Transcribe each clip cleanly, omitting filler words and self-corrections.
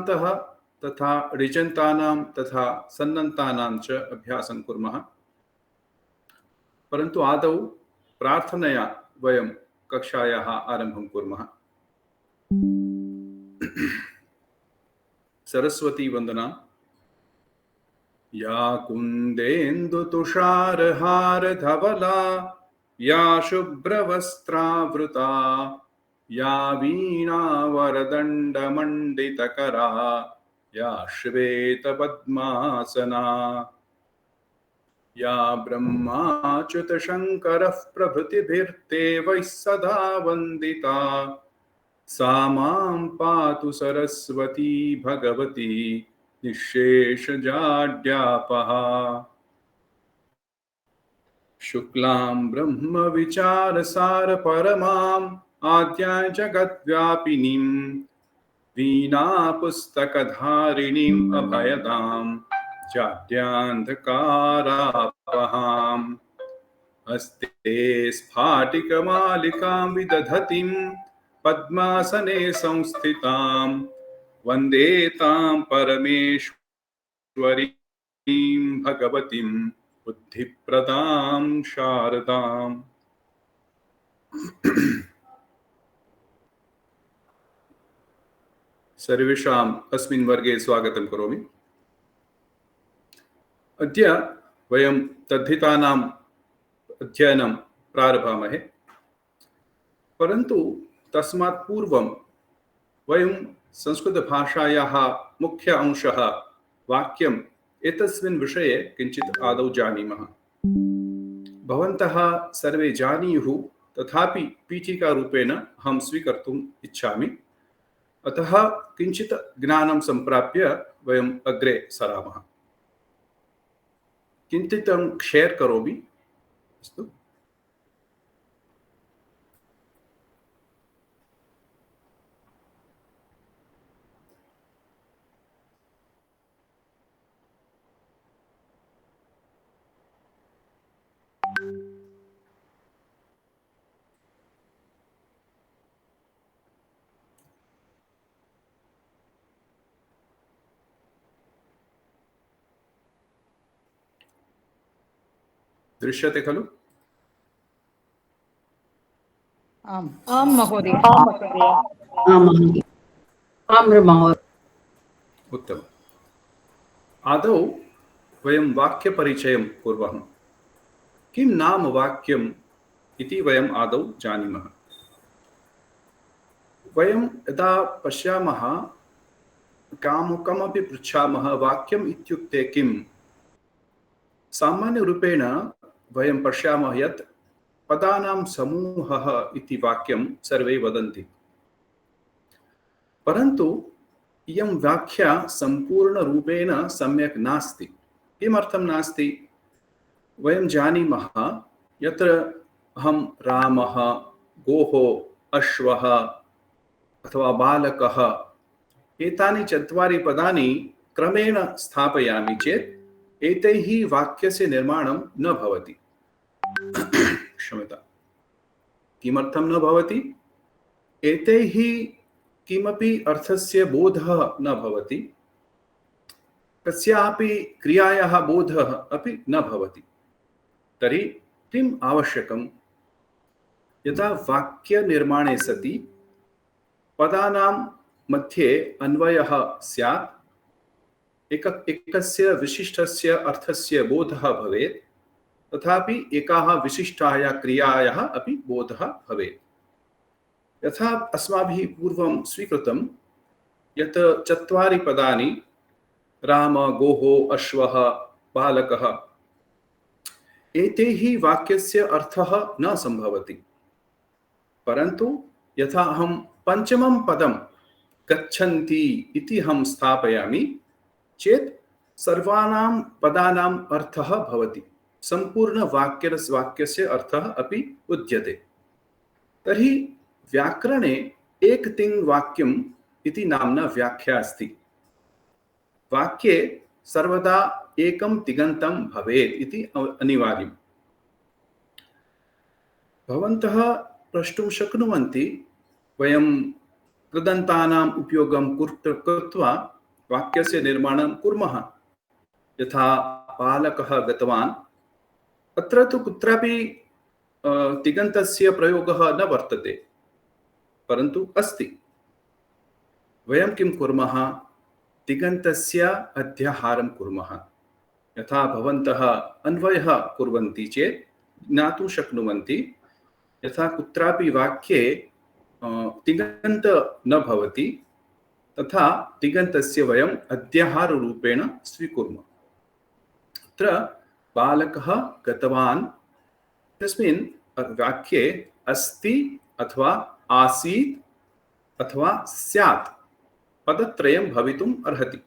तथा ऋजन्तानां तथा सन्नन्तानां च अभ्यासं कुर्मः। परन्तु आदौ प्रार्थनया वयं कक्षायाः आरम्भं कुर्मः। सरस्वती वंदना। या कुन्देन्दुतुषारहारधवला या शुभ्रवस्त्रावृता या वीणावरदण्डमण्डितकरा या श्वेतपद्मासना या ब्रह्माच्युतशङ्करः प्रभृतिभिर्देवैः सदा वन्दिता सा मां पातु सरस्वती भगवती निःशेषजाड्यापहा। शुक्लां ब्रह्मविचारसारपरमाम् आद्यां जगद्व्यापिनीं वीणापुस्तकधारिणीम् अभयदां जाड्यान्धकारापहाम्। हस्ते स्फाटिकमालिकां विदधतीं पद्मासने संस्थितां वन्दे तां परमेश्वरीं भगवतीं बुद्धिप्रदां शारदाम्। सर्वेषाम् अस्मिन् वर्गे स्वागतं करोमि। अद्य वयं तद्धितानाम् अध्ययनं प्रारभामहे, परन्तु तस्मात् पूर्वं वयं संस्कृतभाषायाः मुख्य अंशः वाक्यम् एतस्मिन् विषये किञ्चित् आदौ जानीमः। भवन्तः सर्वे जानीयुः, तथापि पीठिकारूपेण अहं स्वीकर्तुम् इच्छामि। अतः किञ्चित् ज्ञानं सम्प्राप्य वयम् अग्रे सरामः। किञ्चित् शेर् करोमि। अस्तु। दृश्यते खलु? आम् महोदय। उत्तमम्। आदौ वयं वाक्यपरिचयं कुर्मः। किं नाम वाक्यम् इति वयम् आदौ जानीमः। वयं यदा पश्यामः, कमपि पृच्छामः वाक्यम् इत्युक्ते किम्, सामान्यरूपेण वयं पश्यामः यत् पदानां समूहः इति वाक्यं सर्वे वदन्ति। परन्तु इयं व्याख्या सम्पूर्णरूपेण सम्यक् नास्ति। किमर्थं नास्ति? वयं जानीमः यत्र अहं रामः, गोः, अश्वः अथवा बालकः एतानि चत्वारि पदानि क्रमेण स्थापयामि चेत् एतैः वाक्यस्य निर्माणं न भवति। क्षम्यता। किमर्थं न भवति? एतैः किमपि अर्थस्य बोधः न भवति, कस्यापि क्रियायाः बोधः अपि न भवति। तर्हि किम् आवश्यकं? यदा वाक्यनिर्माणे सति पदानां मध्ये अन्वयः स्यात्, एकस्य विशिष्टस्य अर्थस्य बोधः भवेत्, तथापि एकाः विशिष्टायाः क्रियायाः अपि बोधः भवेत्। यथा अस्माभिः पूर्वं स्वीकृतं यत् चत्वारि पदानि राम, गोः, अश्वः, बालकः, एतैः वाक्यस्य अर्थः न सम्भवति। परन्तु यथा अहं पञ्चमं पदं गच्छन्ति इति अहं स्थापयामि चेत् सर्वाणां पदानाम् अर्थः भवति, सम्पूर्णवाक्यस्य अर्थः अपि उद्यते। तर्हि व्याकरणे एकतिङ् वाक्यम् इति नाम्ना व्याख्या अस्ति। वाक्ये सर्वदा एकं तिङन्तं भवेत् इति अनिवार्यम्। भवन्तः प्रष्टुं शक्नुवन्ति, वयं कृदन्तानाम् उपयोगं कृत्वा वाक्यस्य निर्माणं कुर्मः। यथा बालकः गतवान्, अत्र तु कुत्रापि तिङन्तस्य प्रयोगः न वर्तते, परन्तु अस्ति। वयं किं कुर्मः? तिङन्तस्य अध्याहारं कुर्मः। यथा भवन्तः अन्वयः कुर्वन्ति चेत् ज्ञातुं शक्नुवन्ति, यथा कुत्रापि वाक्ये तिङन्त न भवति, तथा तिङन्तस्य वयम् अध्याहाररूपेण स्वीकुर्मः। अत्र बालकः गतवान्, तस्मिन् वाक्ये अस्ति अथवा आसीत् अथवा स्यात् पदत्रयं भवितुम् अर्हति।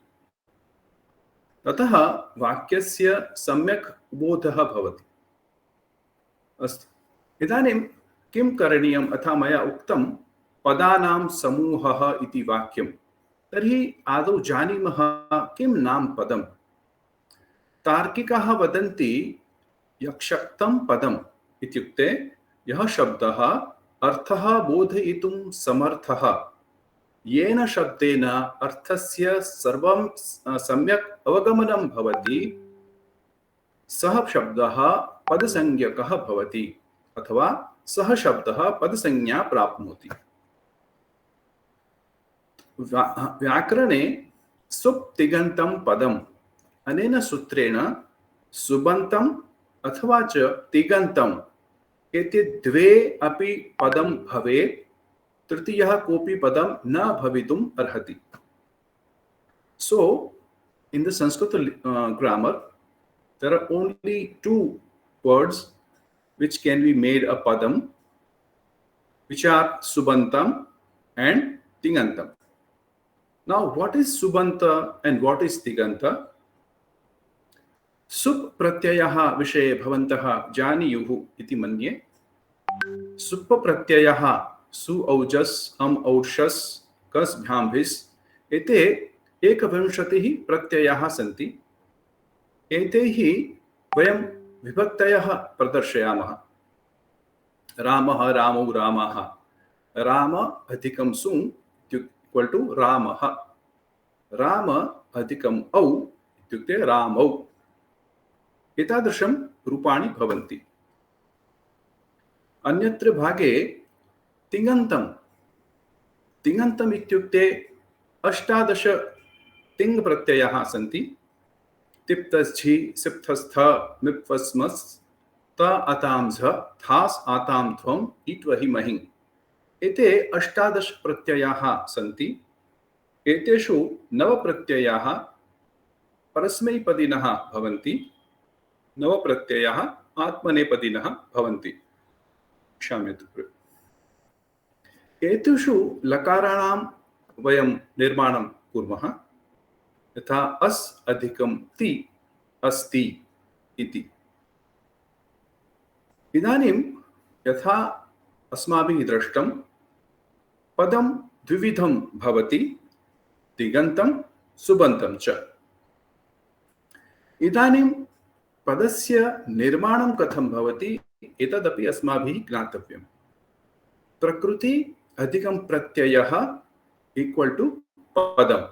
ततः वाक्यस्य सम्यक् बोधः भवति। अस्तु, इदानीं किं करणीयम्? अथा मया उक्तं पदानां समूहः इति वाक्यं। तर्हि आदौ जानीमः किं नाम पदम्। तार्किकाः वदन्ति यक्षक्तं पदम् इत्युक्ते यः शब्दः अर्थः बोधयितुं समर्थः, येन शब्देन अर्थस्य सर्वं सम्यक् अवगमनं भवति, सः शब्दः पदसंज्ञकः भवति अथवा सः शब्दः पदसंज्ञा प्राप्नोति। व्याकरणे सुप्तिगन्तं पदम् अनेन सूत्रेण सुबन्तम् अथवा च तिगन्तम् एते द्वे अपि पदं भवेत्, तृतीयः कोऽपि पदं न भवितुम् अर्हति। So, in the Sanskrit grammar, there are only two words which can be made a padam, which are subantam and tigantam. Now, what is subanta and what is tiganta? सुप् प्रत्ययः विषये भवन्तः जानीयुः इति मन्ये। सुप् प्रत्ययः सु औजस् अम् औषस् कस् भ्यां भिस् एते 21 प्रत्ययाः सन्ति। एतैः वयं विभक्तयः प्रदर्शयामः। रामः, रामौ, रामाः। राम अधिकं सु इक्वल टू रामः। राम अधिकम् औ इत्युक्ते रामौ। एतादृशं रूपाणि भवन्ति। अन्यत्र भागे तिङन्तं। तिङन्तम् इत्युक्ते 18 तिङ् प्रत्ययाः सन्ति। तिप्तस्थि, सिप्तस्थ, मिप्वस्मस्, त आतां झ, थास् आतां ध्वम्, इत्वहि महिं। एते 18 प्रत्ययाः सन्ति। एतेषु 9 प्रत्ययाः परस्मैपदिनः भवन्ति, 9 प्रत्ययाः आत्मनेपदिनः भवन्ति। क्षम्यताम्। एतेषु लकाराणां वयं निर्माणं कुर्मः। यथा अस् अधिकं ति, अस्ति इति। इदानीं यथा अस्माभिः दृष्टं पदं द्विविधं भवति, तिङन्तं सुबन्तं च। इदानीं पदस्य निर्माणं कथं भवति एतदपि अस्माभिः ज्ञातव्यं। प्रकृति अधिकं प्रत्ययः इक्वल टू पदम्।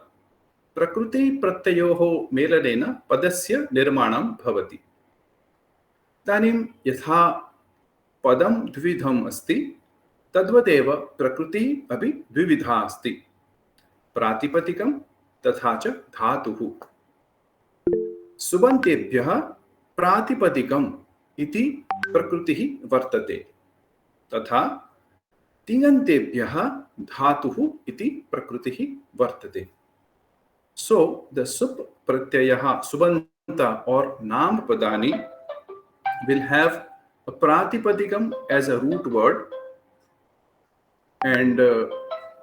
प्रकृति प्रत्ययोः मेलनेन पदस्य निर्माणं भवति। इदानीं यथा पदं द्विविधम् अस्ति, तद्वदेव प्रकृति अपि द्विविधा अस्ति, प्रातिपदिकं तथा च धातुः। सुबन्तेभ्यः प्रातिपदिकम् इति प्रकृतिः वर्तते, तथा तिङन्तेभ्यः धातुः इति प्रकृतिः वर्तते। So the sup pratyayah subanta or nam padani will have a pratipadikam as a root word, and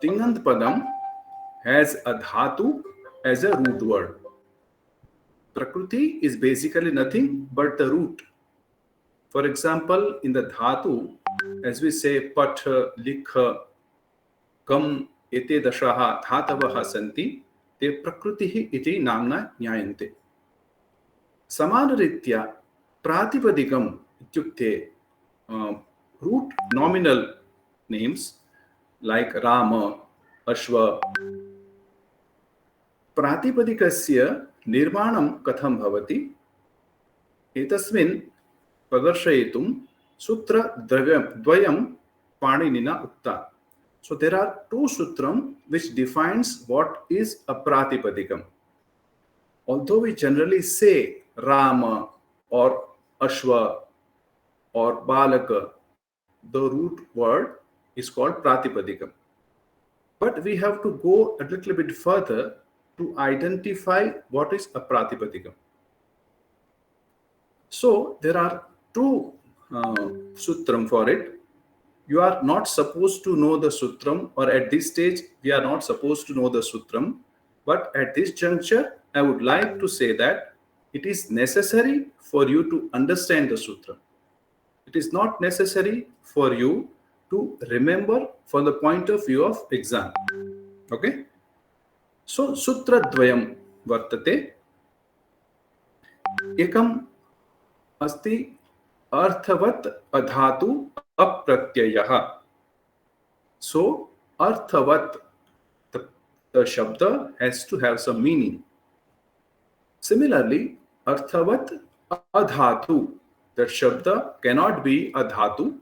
tingant padam has a dhatu as a root word. Prakriti is basically nothing but the root. For example, in the dhatu, as we say pat, likh, kam ete dashaha dhatavah santi, ते प्रकृतिः इति नाम्ना ज्ञायन्ते। समानरीत्या प्रातिपदिकम् इत्युक्ते root nominal names like Rama, अश्व. प्रातिपदिकस्य निर्माणं कथं भवति? एतस्मिन् प्रदर्शयितुं सूत्रद्वयं पाणिनिना उक्ता. So there are two sutram which defines what is a pratipadikam. Although we generally say Rama or Ashwa or Balaka, the root word is called pratipadikam. But we have to go a little bit further to identify what is a pratipadikam. So there are two sutram for it. You are not supposed to know the sutram, or at this stage we are not supposed to know the sutram, but at this juncture I would like to say that it is necessary for you to understand the sutram. It is not necessary for you to remember from the point of view of exam. Okay, so sutra dvayam vartate. Ekam asti अर्थवत् अधातु अप्रत्ययः. So अर्थवत्, the shabda has to have some meaning. Similarly, अर्थवत् adhatu, the shabda cannot be adhatu.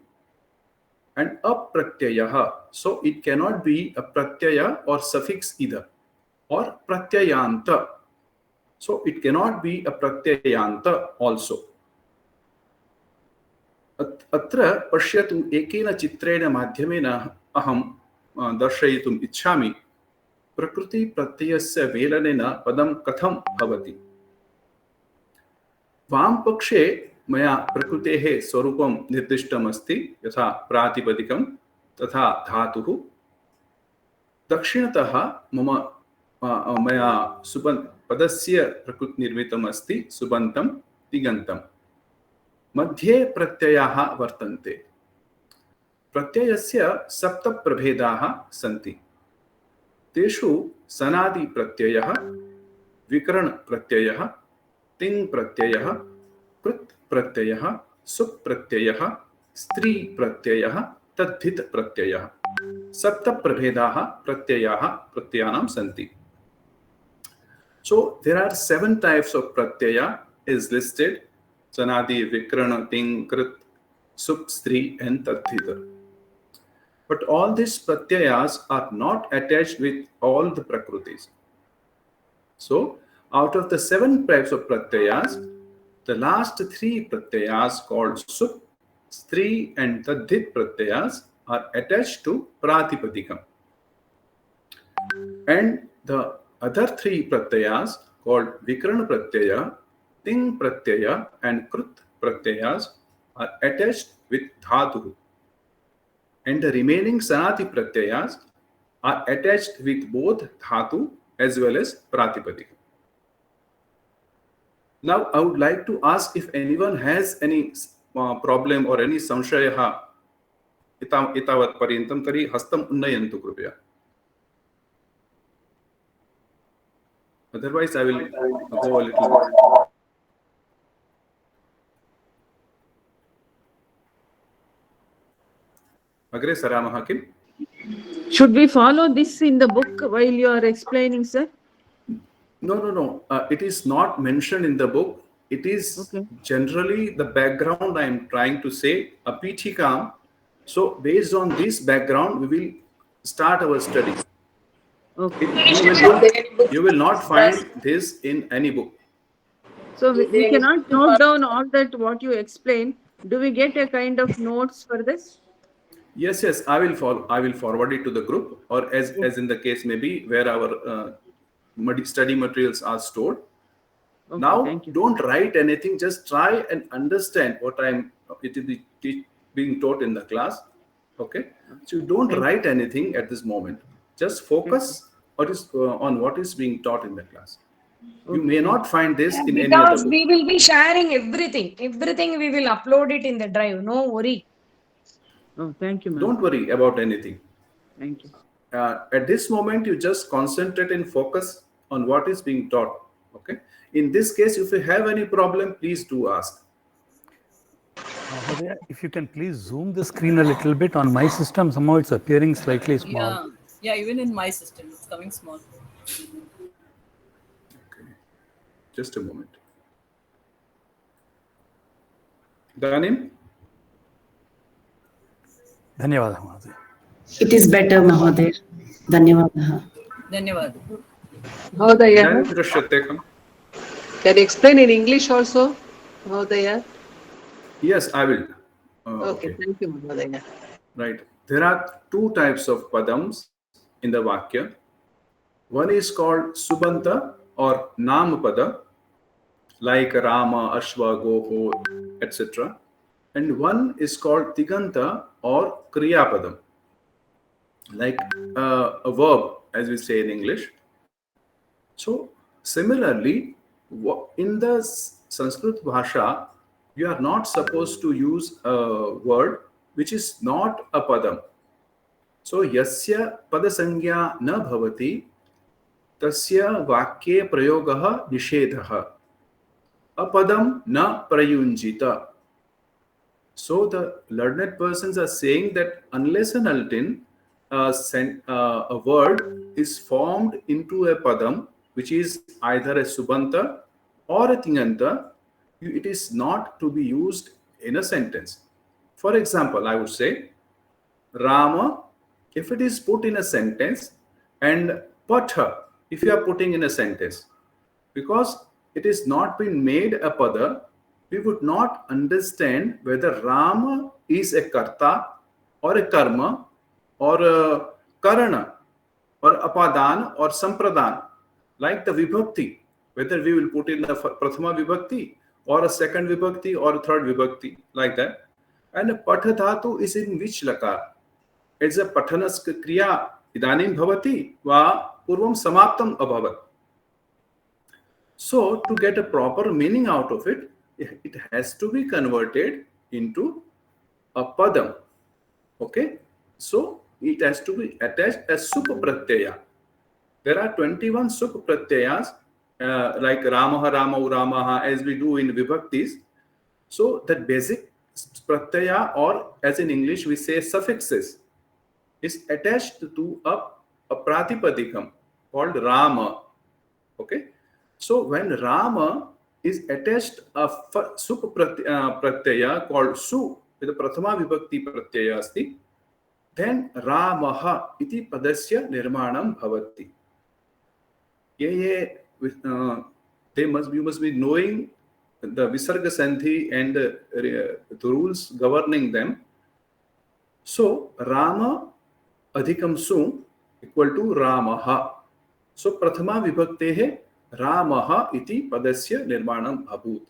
And apratyayah, so it cannot be a pratyaya or suffix either, or pratyayanta, so it cannot be a pratyayanta also. अत्र पश्यतु, एकेन चित्रेण माध्यमेन अहं दर्शयितुम् इच्छामि प्रकृति प्रत्ययस्य मेलनेन पदं कथं भवति. वामपक्षे मया प्रकृतेः स्वरूपं निर्दिष्टम् अस्ति, यथा प्रातिपदिकं तथा धातुः. दक्षिणतः मया पदस्य प्रकृति निर्मितम् अस्ति, सुबन्तं तिङन्तं. मध्ये प्रत्ययाः वर्तन्ते. प्रत्ययस्य सप्त प्रभेदाः सन्ति. तेषु सनादि प्रत्ययः, विकरण प्रत्ययः, तिङ् प्रत्ययः, कृत् प्रत्ययः, सुप् प्रत्ययः, स्त्री प्रत्ययः, तद्धित् प्रत्ययः. सप्त प्रभेदाः प्रत्ययानां सन्ति. So there are 7 types of pratyaya is listed: Sanadi, Vikrana, Ting, Krit, Sup, Stri and Tadhita. But all these pratyayas are not attached with all the prakrutis. So out of the 7 types of pratyayas, the last 3 pratyayas called Sup, Stri and Tadhit pratyayas are attached to Pratipadikam. And the other 3 pratyayas called Vikrana pratyaya, Ting pratyaya and Krut pratyayas are attached with Dhatu. And the remaining Sanati pratyayas are attached with both Dhatu as well as Pratipadika. Now I would like to ask if anyone has any problem or any samshayaha itavat paryantam, tari hastam unnayantu krupya. Otherwise I will go a little. Agre Saramah Kim. Should we follow this in the book while you are explaining, sir? No. It is not mentioned in the book. It is generally the background I am trying to say, a Pichikam. So based on this background, we will start our study. You will not find this in any book. So we cannot note down all that what you explained. Do we get a kind of notes for this? Yes. I will forward it to the group, or as in the case maybe where our study materials are stored. Now don't write anything. Just try and understand what it is being taught in the class. Okay. So don't write anything at this moment. Just focus on what is being taught in the class. You may not find this in any other book. We will be sharing everything. Everything we will upload it in the drive. No worry. Oh, thank you, ma'am. Don't worry about anything. Thank you. At this moment, you just concentrate and focus on what is being taught. Okay. In this case, if you have any problem, please do ask. If you can please zoom the screen a little bit. On my system, somehow it's appearing slightly small. Yeah, even in my system, it's coming small. Okay. Just a moment. Danim? धन्यवादः महोदय. It is better, Mahoday. Dhanyavadaha. Dhanyawad. Mahodaya, Idanim drishyate kham? can you explain in English also, Mahodaya? Yes, I will. Okay, thank you, Mahodaya. Right. There are two types of padams in the Vakya. One is called Subanta or Nam Pada, like Rama, Ashwa, Goho, etc. And one is called Tiganta or Kriya Padam, like a verb, as we say in English. So, similarly, in the Sanskrit Bhasha, you are not supposed to use a word which is not a padam. So, yasya padasangya na bhavati, tasya vakye prayogaha nishedhaha. Apadam na prayunjita. So, the learned persons are saying that unless and until a word is formed into a padam, which is either a subanta or a tinganta, it is not to be used in a sentence. For example, I would say Rama, if it is put in a sentence, and Patha, if you are putting in a sentence, because it is not been made a pada, we would not understand whether Rama is a karta or a karma or a karana or apadan or sampradan, like the vibhakti, whether we will put in a prathama vibhakti or a second vibhakti or a third vibhakti, like that. And a patha dhatu is in which lakar? It's a pathanas kriya idanim bhavati va purvam samaptam abhavat. So to get a proper meaning out of it, it has to be converted into a padam. Okay, so it has to be attached as sup pratyaya. There are 21 sup pratyayas, like Ramaha, Ramau, Ramaha, as we do in vibhaktis. So that basic pratyaya, or as in English we say suffixes, is attached to a pratipadikam called Rama. Okay, so when Rama is attached a sup pratyaya called su with the prathama vibhakti pratyaya asti, then Ramaha iti padasya nirmanam bhavati. You must be knowing the visarga sandhi and the rules governing them. So Rama adhikam su equal to Ramaha. So prathama vibhaktehe Ramaha iti padasya nirmanam abhut.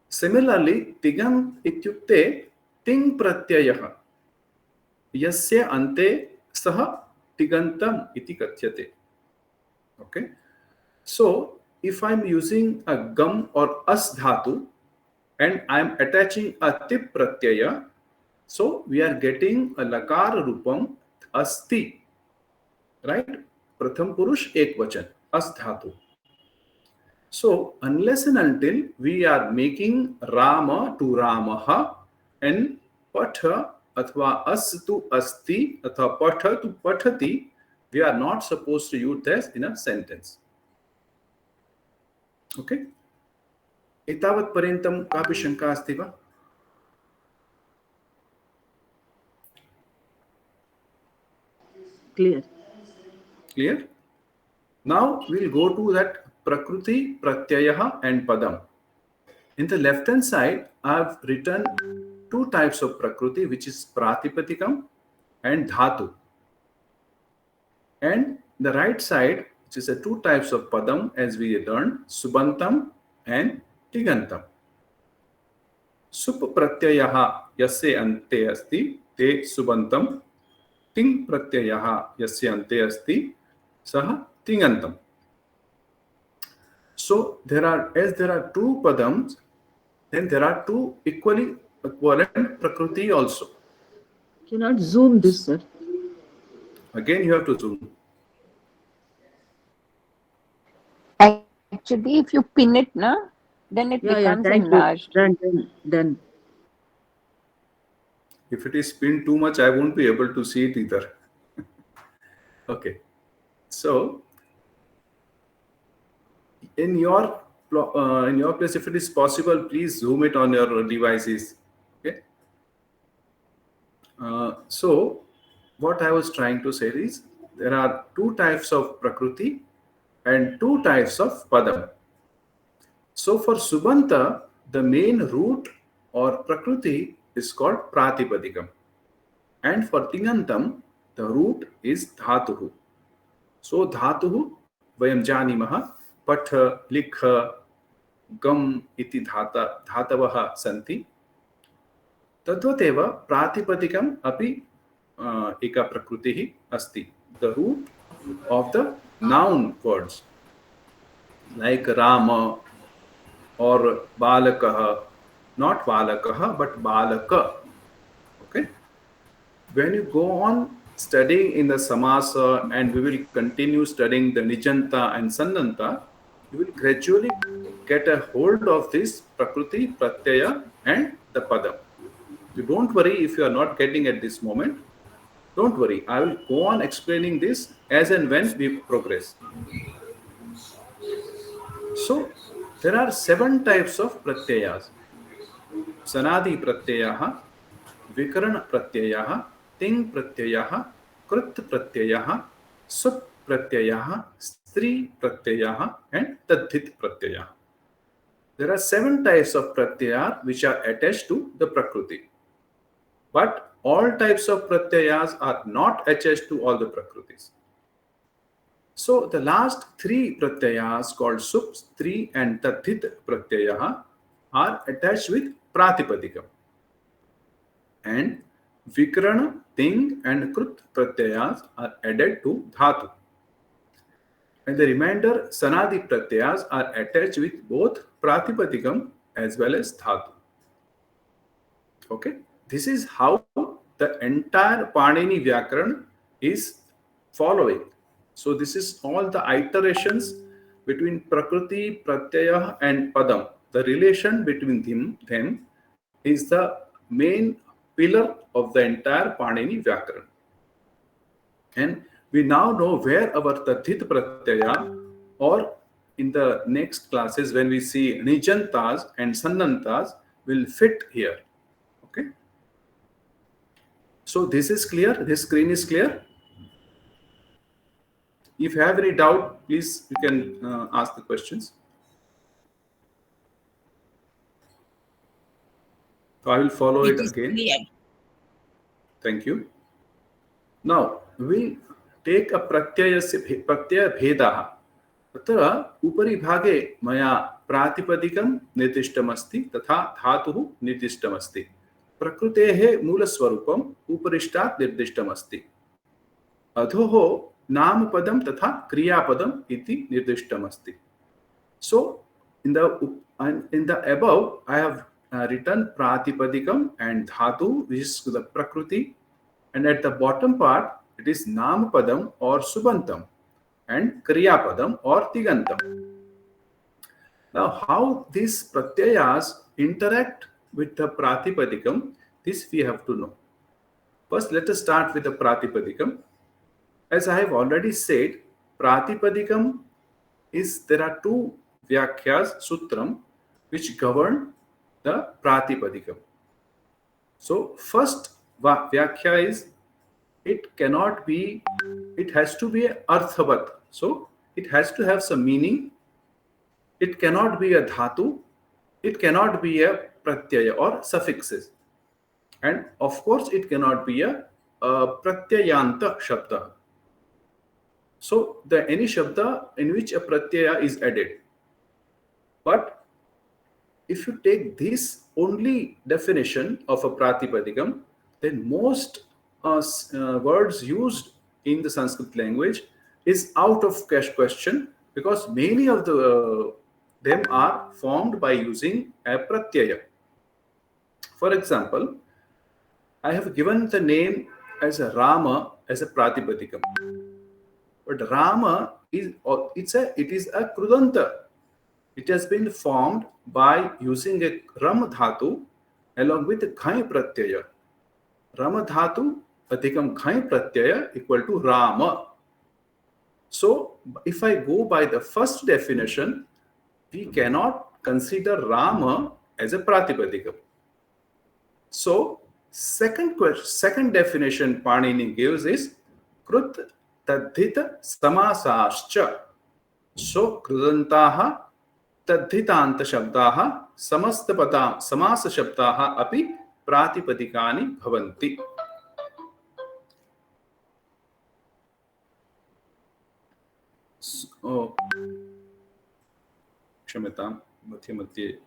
Similarly, tigam ityukte ting pratyayah yasya ante saha tigantam iti kathyate. Okay, so if I'm using a gam or as dhatu and I'm attaching a tip pratyaya, so we are getting a lakar rupam asti, right? Pratham purush ekvachan, as dhatu. So unless and until we are making Rama to Ramaha and Patha athva as to asti athva Patha to Pathati, we are not supposed to use this in a sentence. Okay? Etavat parentam kapi shanka asti va? Clear. Clear? Now we'll go to that Prakruti, Pratyayaha and Padam. In the left hand side, I've written two types of Prakruti, which is Pratipatikam and Dhatu. And the right side, which is the two types of Padam, as we learned, Subantam and Tigantam. Sup Pratyayaha yasya ante asti te Subantam. Ting Pratyayaha yasya ante asti saha Tingantam. So there are two padams, then there are two equivalent Prakriti also. Cannot zoom this, sir. Again, you have to zoom. Actually, if you pin it, then it becomes thank enlarged. you. Done. If it is pinned too much, I won't be able to see it either. Okay. So in your place, if it is possible, please zoom it on your devices. Okay. So what I was trying to say is there are two types of Prakruti and two types of Padam. So for Subanta, the main root or Prakruti is called Pratipadikam. And for Tingantam, the root is Dhatuhu. So Dhatuhu, Vayam Janimaha, Patha, Likha, Gam iti Dhatavaha Santi. Tadvateva Pratipadikam api eka Prakrutihi asti. The root of the noun words like Rama or Balakaha, not Balakaha but Balaka. Okay. When you go on studying in the Samasa and we will continue studying the Nijanta and Sannanta, you will gradually get a hold of this Prakriti, Pratyaya and the Padam. You don't worry if you are not getting at this moment. Don't worry. I will go on explaining this as and when we progress. So there are 7 types of Pratyayas. Sanadi Pratyayaha, Vikarana Pratyayaha, Ting Pratyayaha, Krut Pratyayaha, Sup Pratyayaha, Stri Pratyayaha and Tadhit Pratyayaha. There are 7 types of Pratyayas which are attached to the Prakriti. But all types of Pratyayas are not attached to all the Prakritis. So the last 3 Pratyayas called Sup, Stri and Tadhit Pratyayaha are attached with Pratipadikam. And Vikarana, Ting and Krut Pratyayas are added to Dhatu. And the remainder Sanadi Pratyayas are attached with both Pratipadikam as well as Dhatu. Okay. This is how the entire Panini Vyakaran is following. So this is all the iterations between Prakriti, Pratyaya and Padam. The relation between them is the main pillar of the entire Panini Vyakaran. And we now know where our Tadhit Pratyaya, or in the next classes when we see Nijantas and Sannantas, will fit here. Okay. So this is clear. This screen is clear. If you have any doubt, please you can ask the questions. So I will follow it again. Clear. Thank you. Now we take a pratyaya bhedaha. Tatra upari bhage maya pratipadikam nirdishtamasti tatha dhatuhu nirdishtamasti. Prakrutehe moolaswarupam uparishtat nirdishtamasti. Adhoho नाम पदम तथा क्रियापदम इति निर्दिष्टमस्ति. So in the above I have written pratipadikam and dhatu, which is the prakriti, and at the bottom part it is nam padam or subantam and kriyapadam or tigantam. Now how these pratyayas interact with the pratipadikam, this we have to know. First let us start with the pratipadikam. As I have already said, Pratipadikam is, there are 2 Vyakhyas, Sutram, which govern the Pratipadikam. So first Vyakhya is, it cannot be, it has to be Arthavat. So it has to have some meaning. It cannot be a Dhatu. It cannot be a Pratyaya or suffixes. And of course it cannot be a Pratyayanta Shabda. So any Shabda in which a Pratyaya is added. But if you take this only definition of a Pratipadikam, then most words used in the Sanskrit language is out of question, because many of them are formed by using a Pratyaya. For example, I have given the name as a Rama as a Pratipadikam. But Rama is it is a Krudanta. It has been formed by using a Ram Dhatu along with Ghai Pratyaya. Ram Dhatu Adhikam Ghai Pratyaya equal to Rama. So if I go by the first definition, we cannot consider Rama as a Pratipadikam. So second definition Panini gives is Krut Tadhita Samasascha. So Krudantaha Tadhithantha Shabdaha Samasta Samasa Shabdaha api Pratipadikani bhavanti. So, क्षम्यतां मध्ये मध्ये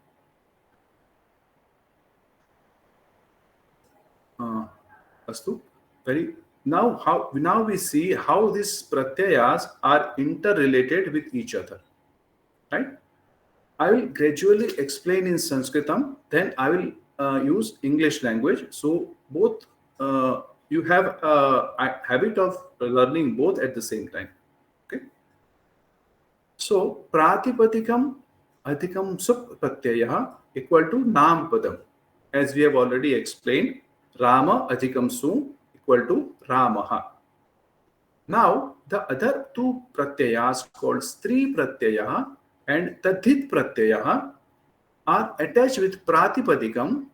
astu. Very now we see how these pratyayas are interrelated with each other, right? I will gradually explain in Sanskritam, then I will use English language. So both you have a habit of learning both at the same time. Okay. So Pratipadikam Adhikam Sup Pratyaya equal to Nam Padam. As we have already explained, Rama Adhikam Su equal to Ramaha. Now the other two pratyayas called Stri Pratyaya and Tadhit Pratyaya are attached with Pratipadikam,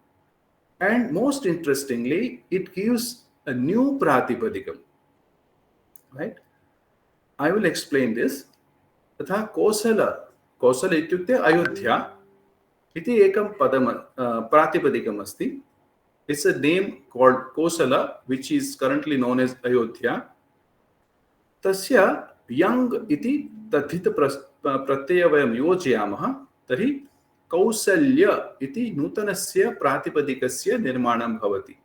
and most interestingly, it gives a new Pratipadikam. Right? I will explain this. तथा कौशल इत्युक्ते अयोध्या इति एकं पदम प्रातिपदिकम् अस्ति. It's a name called Kosala, which is currently known as Ayodhya. तस्य young इति तद्धित प्रत्यय वयं योजयामः तर्हि कौसल्य इति नूतनस्य प्रातिपदिकस्य निर्माणं भवति.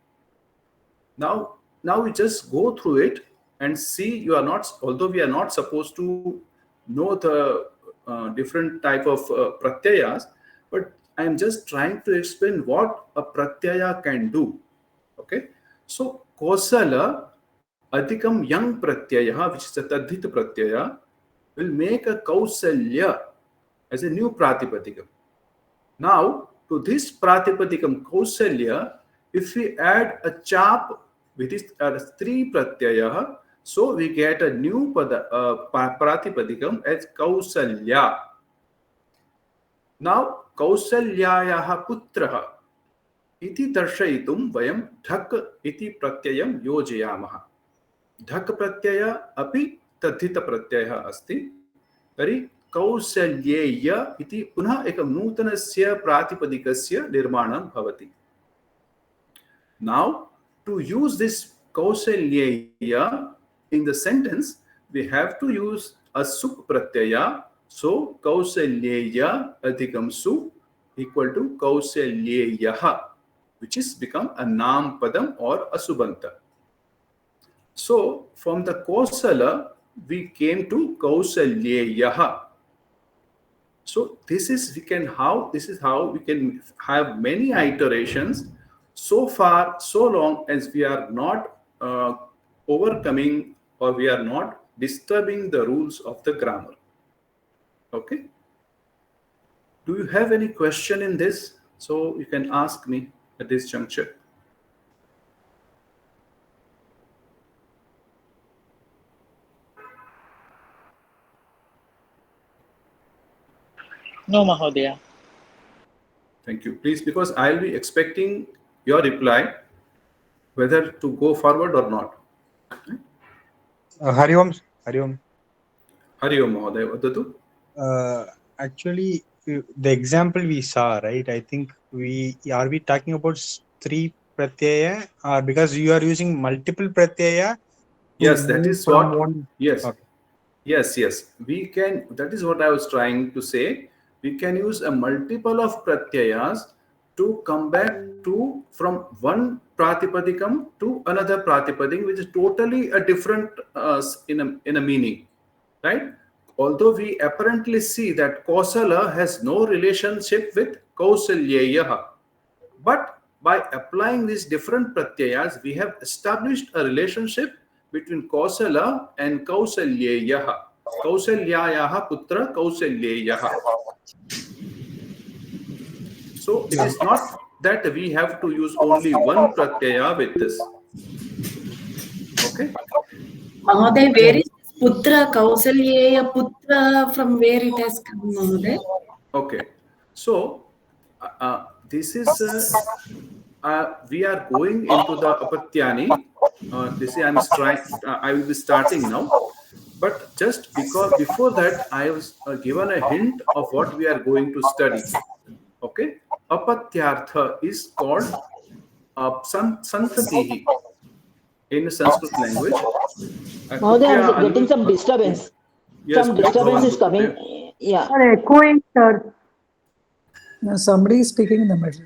Now we just go through it and see. Although we are not supposed to know the different type of pratyayas, but I am just trying to explain what a pratyaya can do. Okay, so Kosala Adhikam Yang Pratyaya, which is a Tadhita Pratyaya, will make a Kausalya as a new Pratipadikam. Now, to this Pratipadikam Kausalya, if we add a chap with this Stri Pratyaya, so we get a new Pratipadikam as Kausalya. Now, Kausalyayaha Putraha iti darshayitum vayam dhak iti pratyayam yojayamaha. Dhak pratyaya api tadhita pratyaya asti. Tari Kausalyeya iti punah ekam nutanasya pratipadikasya nirmanam bhavati. Now, to use this Kausalyeya in the sentence, we have to use a sup pratyaya. So Kausalyeya adhikam su equal to Kausalyeyaha, which is become a Nam Padam or a Subanta. So from the Kosala, we came to Kausalyeyaha. So this is how we can have many iterations so far, so long as we are not overcoming or we are not disturbing the rules of the grammar. Okay. Do you have any question in this? So you can ask me at this juncture. No, Mahodaya. Thank you. Please, because I'll be expecting your reply whether to go forward or not. Hari Om. Hari Om. Hari Om Mahoday. Vadatu. Actually, the example we saw, right? I think we talking about Stri Pratyaya, or because you are using multiple Pratyaya? Yes, that is what. One. Yes. Okay. Yes. We can. That is what I was trying to say. We can use a multiple of pratyayas to come back to from one pratipadikam to another pratipadikam, which is totally a different in a meaning, right? Although we apparently see that Kosala has no relationship with Kausalyeyaha, but by applying these different pratyayas, we have established a relationship between Kosala and Kausalyeyaha. Kausalyayaha putra Kausalyeyaha. So it is not that we have to use only one pratyaya with this. Okay. Mahoday, where is this Putra, Kausalyeya Putra, from where it has come, Mahoday? Okay. So, this is, we are going into the Apatyani. This is, I will be starting now. But just because before that, I was given a hint of what we are going to study. Okay. Apatyartha is called Santatihi in Sanskrit language. Mahoday, I'm getting some disturbance. Yes, Some please, disturbance is Bhavantu. coming. Yeah. Echoing, sir. No, somebody is speaking in the middle.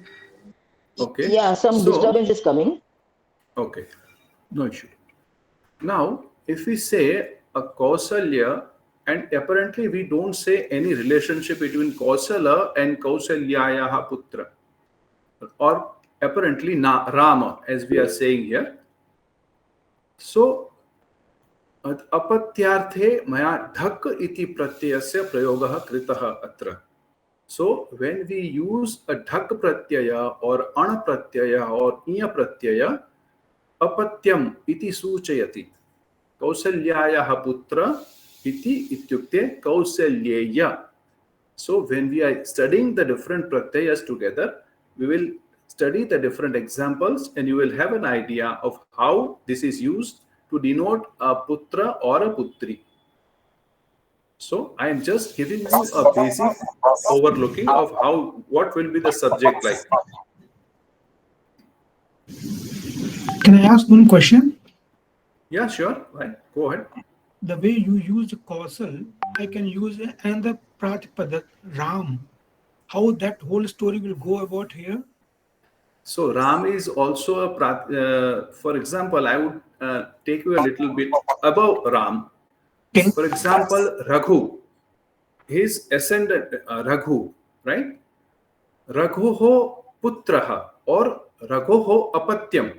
Okay. Yeah, some So, disturbance is coming. okay. No issue. Now, if we say a Kausalya, and apparently we don't say any relationship between Kausala and Kausalyayaha Putra, or apparently Rama, as we are saying here. So, apatyarthe maya dhak iti pratyayasya prayogah kritah atra. So, when we use a dhak pratyaya or ana pratyaya or iya pratyaya, apatyam iti suchayati. Kausalyayaha putra iti ityukte kausalyeya. So when we are studying the different pratyayas together, we will study the different examples and you will have an idea of how this is used to denote a putra or a putri. So I am just giving you a basic overlooking of what will be the subject like. Can I ask one question? Yeah, sure. Right. Go ahead. The way you used Kausal, I can use another Pratipadak, Ram. How that whole story will go about here? So Ram is also a, for example, I would take you a little bit above Ram. Okay. For example, Raghu, his ascendant Raghu, right? Raghoho putraha or Raghoho apatyam.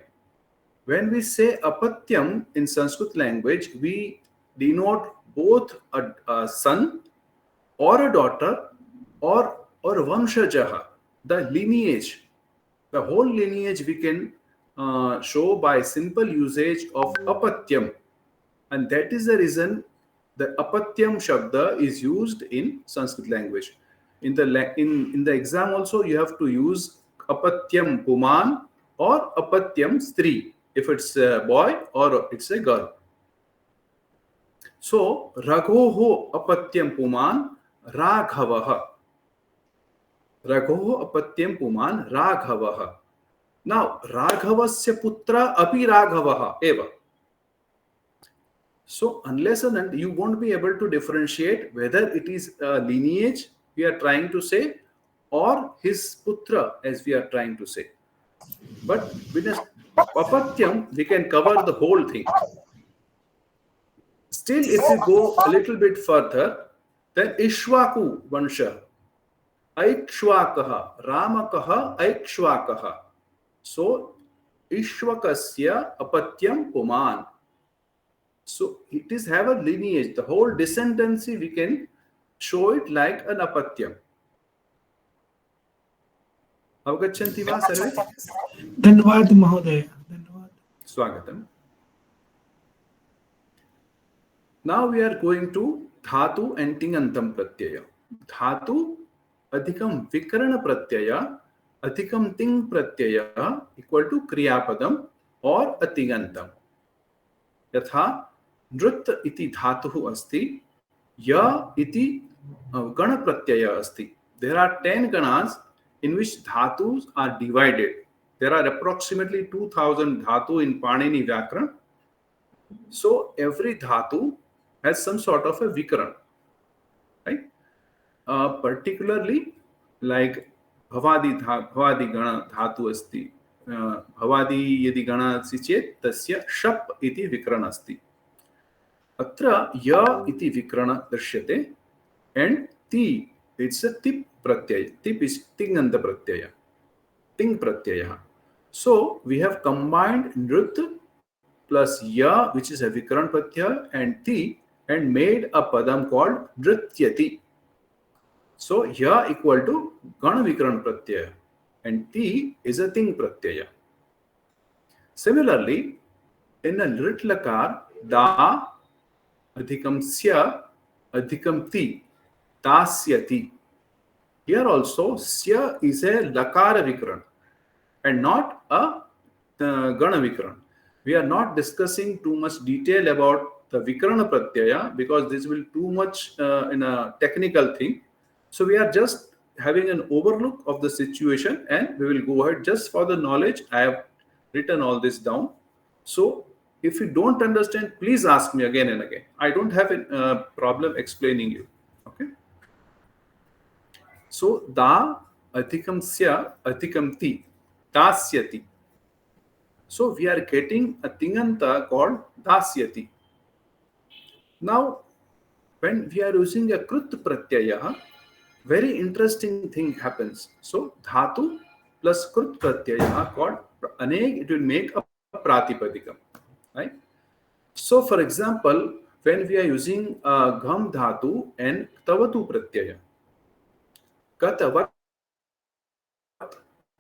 When we say apatyam in Sanskrit language, we denote both a son or a daughter or vamshajaha, the lineage. The whole lineage we can show by simple usage of apatyam, and that is the reason the apatyam shabda is used in Sanskrit language. In the exam also you have to use apatyam puman or apatyam stri if it's a boy or it's a girl. So Raghoho apatyam puman Raghavaha. Raghoho apatyam puman Raghavaha. Now, Raghavasya putra api Raghavaha eva. So, unless and you won't be able to differentiate whether it is a lineage we are trying to say or his putra as we are trying to say. But with apatyam, we can cover the whole thing. Still, if we go a little bit further, then Ishwaku Vansha, Aikshwakaha, Ramakaha, Aikshwakaha. So, Ishwakasya apatyam puman. So, it is have a lineage. The whole descendancy we can show it like an apatyam. Avgachanti va sarve? Dhanwad Mahoday. Dhanwad. Swagatam. Now we are going to dhatu and tingantam pratyaya. Dhatu adhikam vikarana pratyaya adhikam ting pratyaya equal to kriyapadam or a tingantam. Yatha nृत्य iti dhatuhu asti ya iti gana pratyaya asti. There are 10 ganas in which dhatus are divided. There are approximately 2000 dhatu in Panini Vyakaran. So every dhatu has some sort of a vikaran, right? Particularly like bhavadi gana dhatu asti. Bhavadi yadi gana asti chet tasya shap iti vikaran asti. Atra ya iti vikrana drishyate and ti, it's a tip pratyaya. Tip is tinganta pratyaya. Ting pratyaya. So we have combined nrit plus ya, which is a vikran pratyaya, and ti, and made a padam called nrityati. So ya equal to gana vikran pratyaya and ti is a ting pratyaya. Similarly, in a nrit lakar, da adhikam sya, adhikam ti, tasyati. Here also, sya is a lakara vikran and not a gana vikran. We are not discussing too much detail about the vikrana pratyaya because this will too much in a technical thing. So we are just having an overlook of the situation, and we will go ahead just for the knowledge. I have written all this down. So if you don't understand, please ask me again and again. I don't have a problem explaining you. Okay. So da adhikam sya adhikam ti dasyati. So we are getting a tinganta called dasyati. Now, when we are using a krut pratyaya, very interesting thing happens. So dhatu plus krut pratyaya called anek, it will make a pratipadikam, right? So for example, when we are using gham dhatu and tavatu pratyaya, gatavat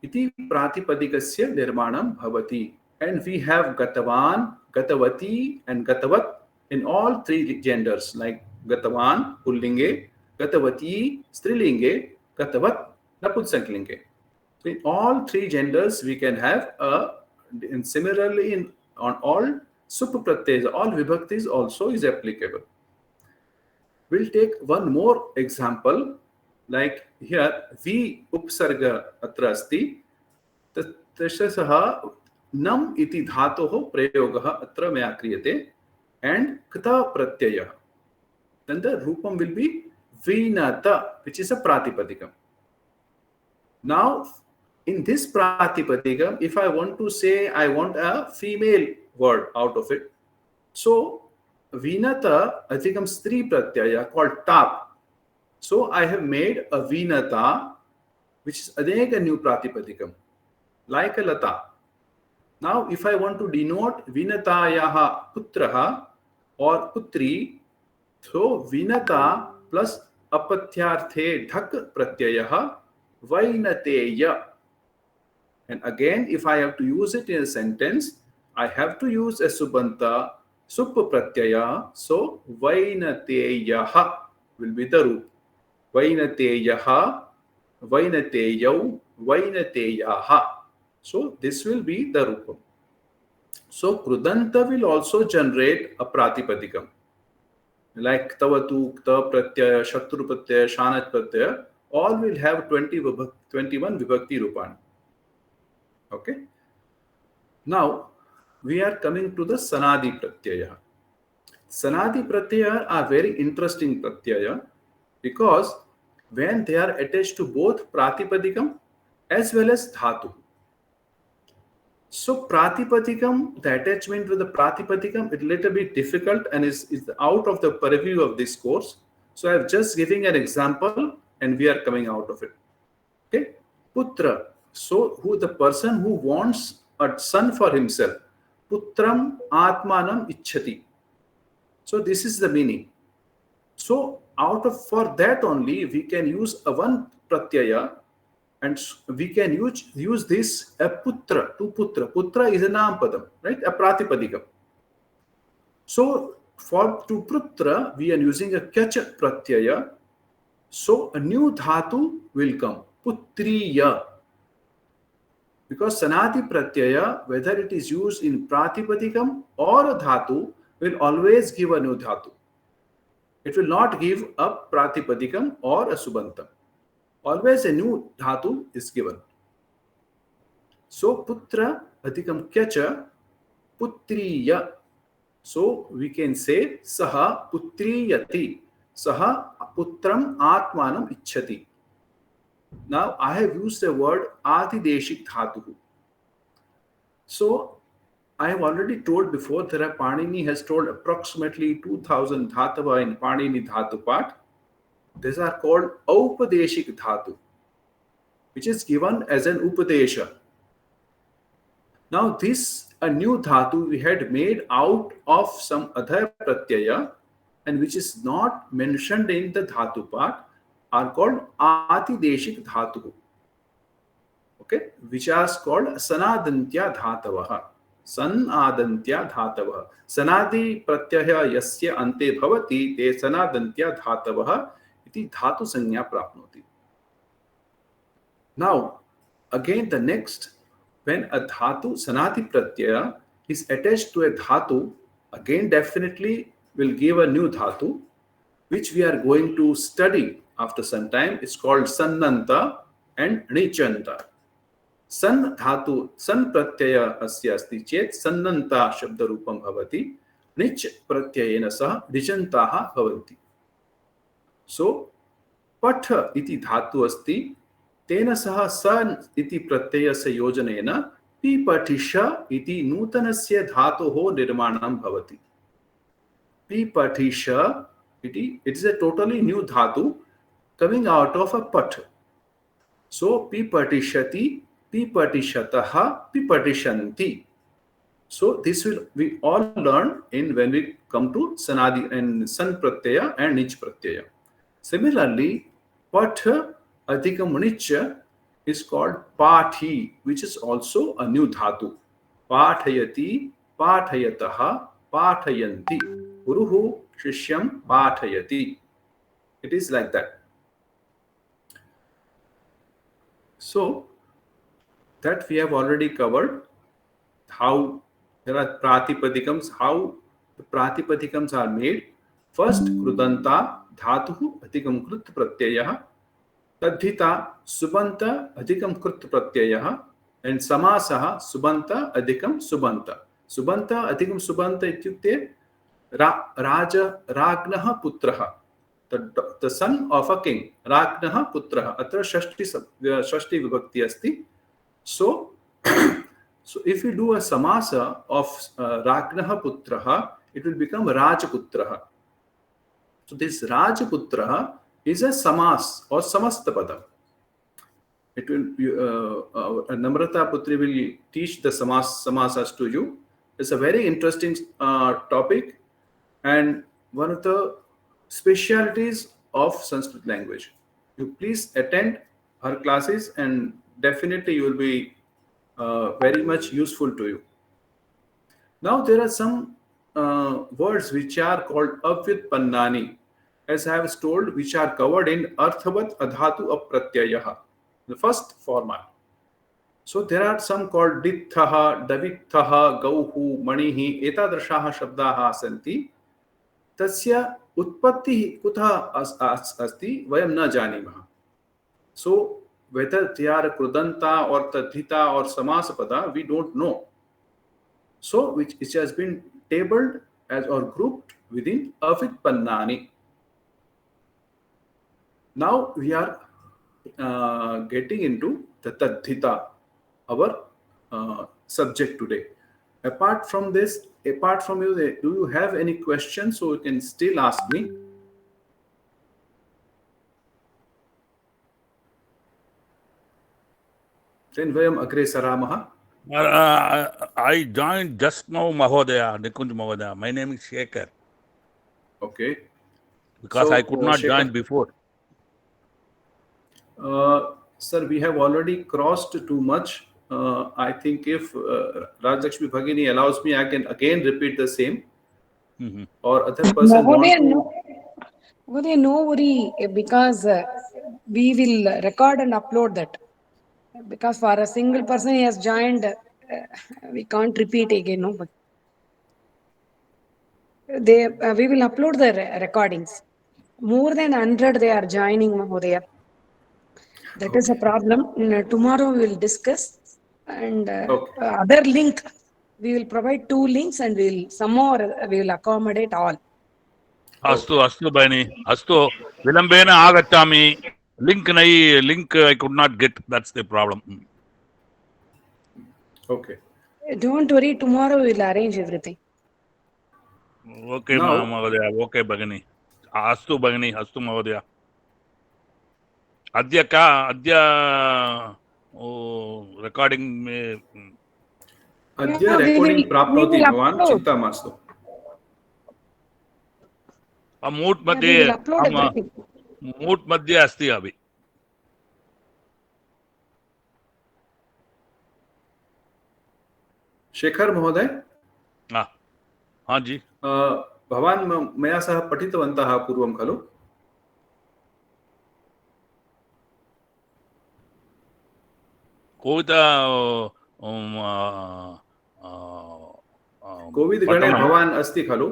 iti pratipadikasya nirmanam bhavati, and we have gatavan, gatavati and gatavat in all three genders, like gatavan pullinge, gatavati strilinge, gatavat naputsanklinge. So in all three genders we can have and similarly on all sup pratyas, all vibhaktis also is applicable. We'll take one more example, like here vi upsarga atra asti, tasya saha nam iti dhatoh prayogah atra maya kriyate, and kta pratyaya, then the rupam will be vinata, which is a pratipadikam. Now in this pratipadikam, if I want to say I want a female word out of it, so vinata adhikam stri pratyaya called tap. So I have made a vinata, which is again a new pratipadikam, like a lata. Now if I want to denote vinatayaha putraha or putri, so vinata plus apatyarthe dhak pratyayaha vainateya. And again, if I have to use it in a sentence, I have to use a subanta sup pratyaya. So vainateyaha will be the root. Vainateyaha, vainateyau, vainateyaha. So this will be the rupam. So krudanta will also generate a pratipadikam, like tavatu, kta pratyaya, shatru pratyaya, shanat pratyaya, all will have 21 vibhakti rupani. Okay. Now we are coming to the sanadi pratyaya. Sanadi pratyaya are very interesting pratyaya because when they are attached to both pratipadikam as well as dhatu. So pratipadikam, the attachment with the pratipadikam, it's a little bit difficult and is out of the purview of this course. So I'm just giving an example and we are coming out of it. Okay. Putra. So who the person who wants a son for himself. Putram atmanam ichhati. So this is the meaning. So for that only we can use a one pratyaya, and we can use this a putra, to putra. Putra is a nam padam, right? A pratipadikam. So for to putra we are using a kach pratyaya. So a new dhatu will come, putriya. Because sanati pratyaya, whether it is used in pratipadikam or a dhatu, will always give a new dhatu. It will not give a pratipadikam or a subantam. Always a new dhatu is given. So putra adhikam kyacha putriya. So we can say saha putriyati, saha putram atmanam ichhati. Now I have used the word adideshik dhatu. So I have already told before that Panini has told approximately 2000 dhatava in Panini dhatu part. These are called aupadeshik dhatu, which is given as an upadesha. Now this a new dhatu we had made out of some other pratyaya and which is not mentioned in the dhatu part are called atideshik dhatu. Okay, which are called sanadantya dhatavaha. सनादन्त्या धातवः. सनादि प्रत्ययः यस्य अन्ते भवति ते सनादन्त्या धातवः इति धातु संज्ञा प्राप्नोति. Now again the next, when a dhatu sanati pratyaya is attached to a dhatu, again definitely will give a new dhatu which we are going to study after some time. It's called sannanta and nichanta. San dhatu san pratyaya asya asti chet sannanta shabda rupam bhavati, nich pratyayena sah nijantaha bhavanti. So patha iti dhatu asti, तेन सह सन इति प्रत्ययस्य योजनेन पिपठिष इति नूतनस्य धातोः निर्माणं भवति. पिपठिष इति, it is a totally new dhatu coming out of a pat. So pipatishati, pipatishataha, pipatishanti. So this will we all learn in when we come to sanadi and san pratyaya and nich pratyaya. Similarly, pat adhikam nicha is called pathi, which is also a new dhatu. Pathayati, pathayataha, pathayanti. Guruhu shishyam pathayati. It is like that. So that we have already covered how there are pratipadikams, how the pratipadikams are made. First, krudanta dhatuhu adhikam krut pratyayah, tadhita subanta adhikam krut pratyayah, and samasaha subanta adhikam subanta. Subanta adhikam subanta ityukte raja ragnaha putraha, the son of a king. Ragnaha putraha. Atra shashti vibhakti asti. So so if you do a samasa of Ragnaha Putraha, it will become Rajaputraha. So this Rajaputraha is a samas or samastapada. It will Namrata Putri will teach the samasas to you. It's a very interesting topic and one of the specialities of Sanskrit language. You please attend her classes and definitely you will be very much useful to you. Now there are some words which are called avyutpannani, as I have told, which are covered in arthavat adhatu apratyayah, the first format. So there are some called dithaha, davithaha, gauhu, manihi, etadrashaha shabdaha santi. Tasya utpatti kutha asti vayam na janimah. So whether they are krudanta or tadhita or samasapada, we don't know. So which has been tabled as or grouped within avitpannani. Now we are getting into the tadhita, our subject today. Apart from this, apart from you, do you have any questions? So you can still ask me. Then vayam agre saramaha. I joined just now, Mahodaya, Nikunj Mahodaya. My name is Shekhar. Okay. Because so, I could not join before. Sir, we have already crossed too much. I think if Rajlakshmi Bhagini allows me, I can again repeat the same. Or other person Mahodaya, no worry, because we will record and upload that. Because for a single person he has joined, we can't repeat again. No, but we will upload the recordings. More than 100 they are joining, Mahodaya. That is a problem. Tomorrow we will discuss, and other link we will provide 2 links, and some more we will accommodate all. Astu Bani. Astu Vilambena Agatami. Link I could not get. That's the problem. Okay. Don't worry, tomorrow we will arrange everything. Okay, Mahodaya. Okay, Bhagini. Astu Bhagini. Astu Mahodaya. Adya recording me. Adya recording prapnoti bhavan chinta mastu. Moot madhye moot madhye asti abhi. Shekhar महोदय, हाँ जी, भवान् मया सह पठितवन्तः पूर्वं खलु? कोविदा कोविद गणे भवान् अस्ति खलु?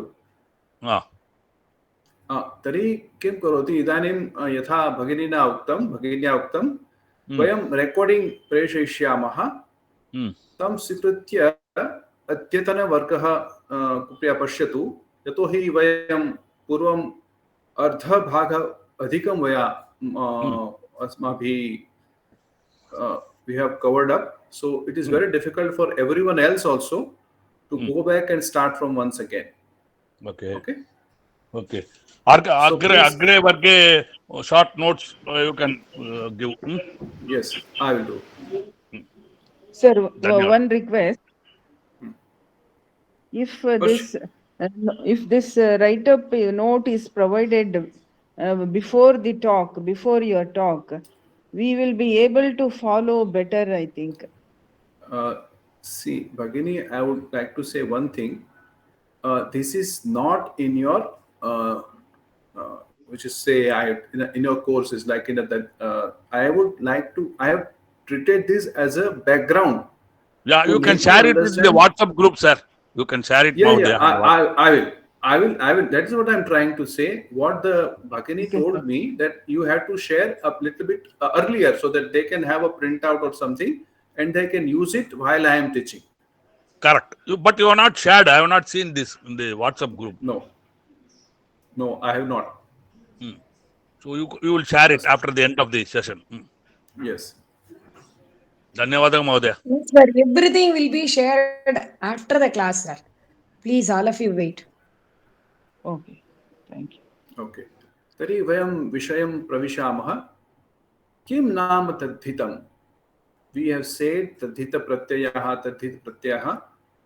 तर्हि किं करोति, इदानीं यथा भगिन्या उक्तं वयं रेकार्डिङ्ग् प्रेषयिष्यामः, तं स्वीकृत्य अद्यतनवर्गः कृपया पश्यतु, यतोहि वयं पूर्वम् अर्धभाग अधिकं वया अस्माभिः we have covered up, so it is very difficult for everyone else also to go back and start from once again. Okay. Okay. Okay. Agre varge short notes you can give. Yes, I will do. Sir, one request. If this write-up note is provided before your talk, we will be able to follow better, I think. See, Bhagini, I would like to say one thing. This is not in your, which is say, in your courses, like in that. I would like to. I have treated this as a background. Yeah, you can share it with the WhatsApp group, sir. You can share it. Yeah, I will. That is what I'm trying to say. What the Bhagini told me, that you have to share a little bit earlier so that they can have a printout or something and they can use it while I am teaching. Correct. But you are not shared. I have not seen this in the WhatsApp group. No, I have not. So you will share it after the end of the session. Yes. Dhanyavada, Mahodaya. Yes, sir. Everything will be shared after the class, sir. Please, all of you wait. Okay. Thank you. Okay. तर्हि वयं विषयं प्रविशामः. किं नाम तद्धितं? We have said तद्धित प्रत्ययः,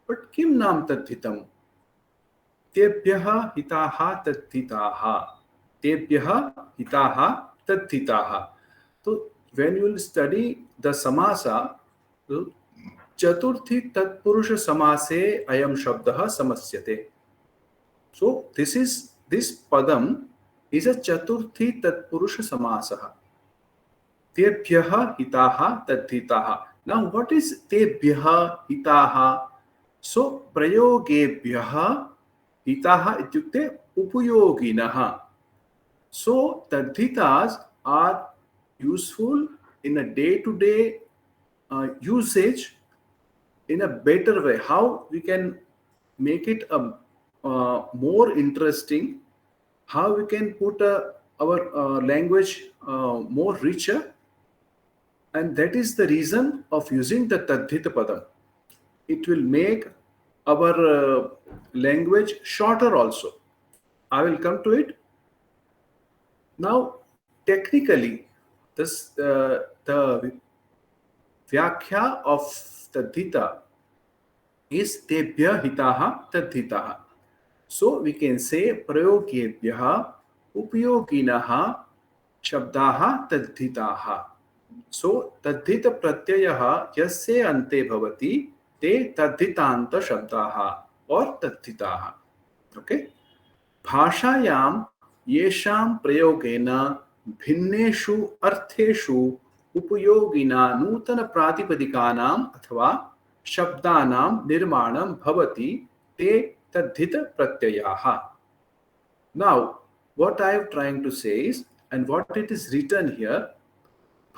but किं नाम तद्धितं? तेभ्यः हिताः तद्धिताः. So when you will study the samasa, चतुर्थी तत्पुरुष समासे अयं शब्दः समस्यते. So this padam is a chaturthi tatpurusha samasah. Tebhyaha hitaha tadhitaha. Now what is tebhyaha hitaha? So prayogebhyaha hitaha ityukte upayoginaha. So tadhitas are useful in a day-to-day usage in a better way. How we can make it a more interesting, how we can put our language more richer, and that is the reason of using the tadhita padam. It will make our language shorter also. I will come to it. Now, technically, the vyakhya of tadhita is tebhya hitaha tadhitaha. So we can say prayogebhyaha upayoginaha shabdaha tadhitaha. So tadhita pratyayaha yasya ante bhavati te tadhithanta shabdaha or tadhitaha. Okay. Bhashayam yesham prayogena bhinneshu artheshu upayogina nutana pratipadikaanam athva shabdanam nirmanam bhavati te tadhita pratyayaha. Now, what I am trying to say is, and what it is written here,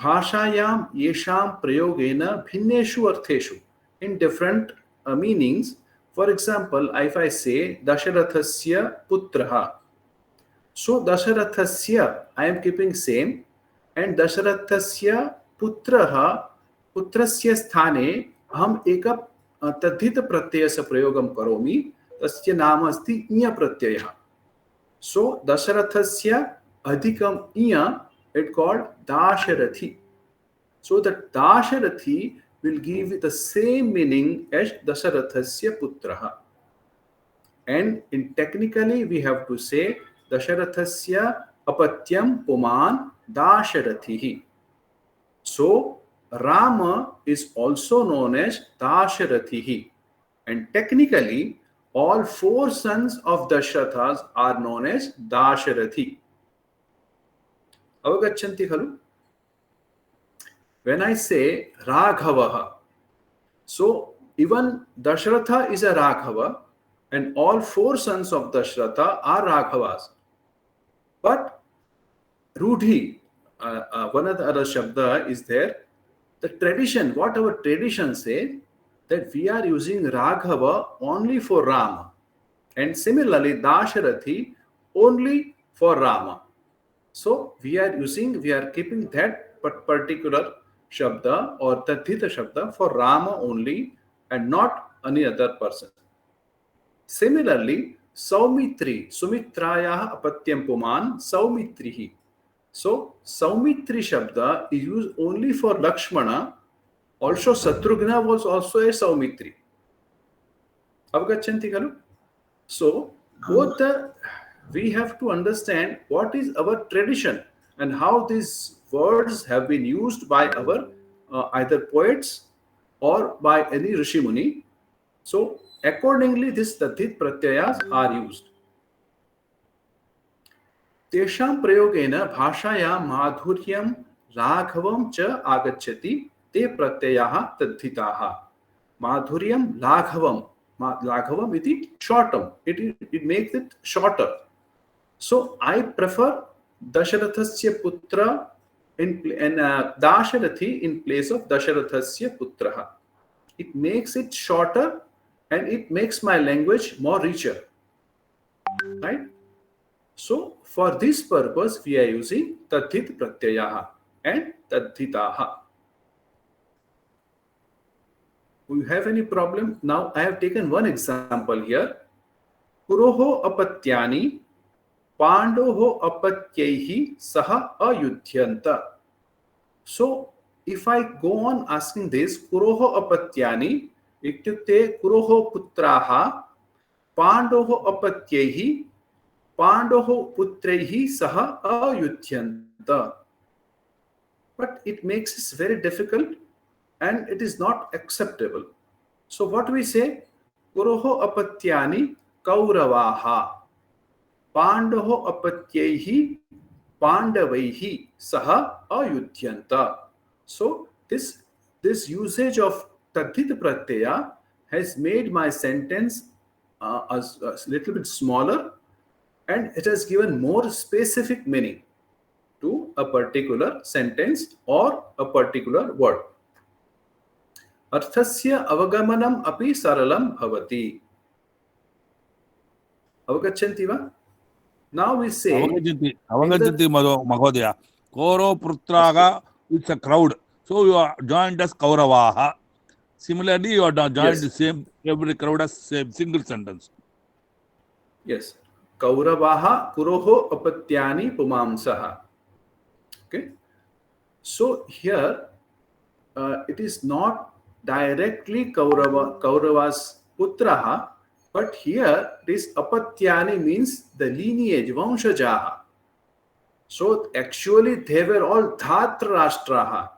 bhashayam yesham prayogena bhinneshu artheshu, in different meanings. For example, if I say Dasharathasya putraha, so Dasharathasya I am keeping same, and Dasharathasya putraha putrasya sthane aham eka tadhita pratyayasya prayogam karomi, tasya naam asti inya pratyayah. So Dasharathasya adhikam inya, it called Dasharathi. So the Dasharathi will give the same meaning as Dasharathasya putraha. And in technically we have to say Dasharathasya apatyam puman Dasharathihi. So Rama is also known as Dasharathihi. And technically, all 4 sons of Dashrathas are known as Dasharathi. Avagachanti khalu? When I say Raghavaha, so even Dashratha is a Raghava, and all 4 sons of Dashratha are Raghavas. But Rudhi, one of the other Shabda is there. The tradition, what our tradition say, that we are using Raghava only for Rama. And similarly, Dasharathi only for Rama. So we are keeping that particular Shabda or Tadhita Shabda for Rama only and not any other person. Similarly, Saumitri, Sumitrayaha apatyam puman, Saumitrihi. So, Saumitri Shabda is used only for Lakshmana. Also, Satrughna was also a Saumitri. Avagachanti khalu? So, we have to understand what is our tradition and how these words have been used by our either poets or by any Rishi Muni. So, accordingly, these Tadhit Pratyayas are used. तेषां प्रयोगेन भाषायां माधुर्यं लाघवं च आगच्छति ते प्रत्ययाः तद्धिताः. Madhuryam laghavam. Laghavam iti shortam. It makes it shorter. So I prefer Dasharathasya putra and Dasharathi in place of Dasharathasya putraha. It makes it shorter and it makes my language more richer. Right? So for this purpose we are using Tadhit Pratyayaha and Tadhitaha. Do you have any problem? Now I have taken one example here. Kuroho apatyani Pandoho apatyaihi saha ayudhyanta. So if I go on asking this, Kuroho apatyani ityukte Kuroho putraha Pandoho apatyaihi Pandoho putraihi saha ayudhyanta. But it makes it very difficult and it is not acceptable. So what we say? Kuroho apatyani Kauravaha Pandoho apatyaihi Pandavaihi saha ayudhyanta. So this usage of Tadhit Pratyaya has made my sentence a little bit smaller, and it has given more specific meaning to a particular sentence or a particular word. Arthasya avagamanam api saralam bhavati. Avagachanti va? Now we say Avagachanti Mahodaya. Kauro Putraga, it's a crowd. So you are joined as Kauravaha. Similarly, you are joined the same, every crowd as same single sentence. Yes. Kauravaha Kuroho apatyani pumamsaha. Okay. So here it is not directly Kaurava's putraha, but here this apatyani means the lineage, Vangshajaha. So actually they were all Dhatrashtraha.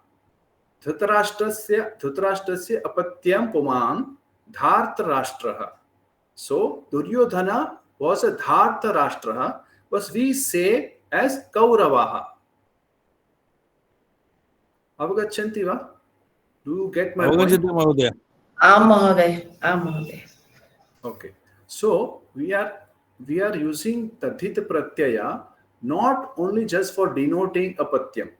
Dhutarashtrasya apatyam puman Dhartarashtraha. So Duryodhana was a Dhartarashtraha, but we say as Kauravaha. Avagachanti va? Do you get my point? Mahoday. Okay. So we are using Tadhit Pratyaya not only just for denoting a Patyam.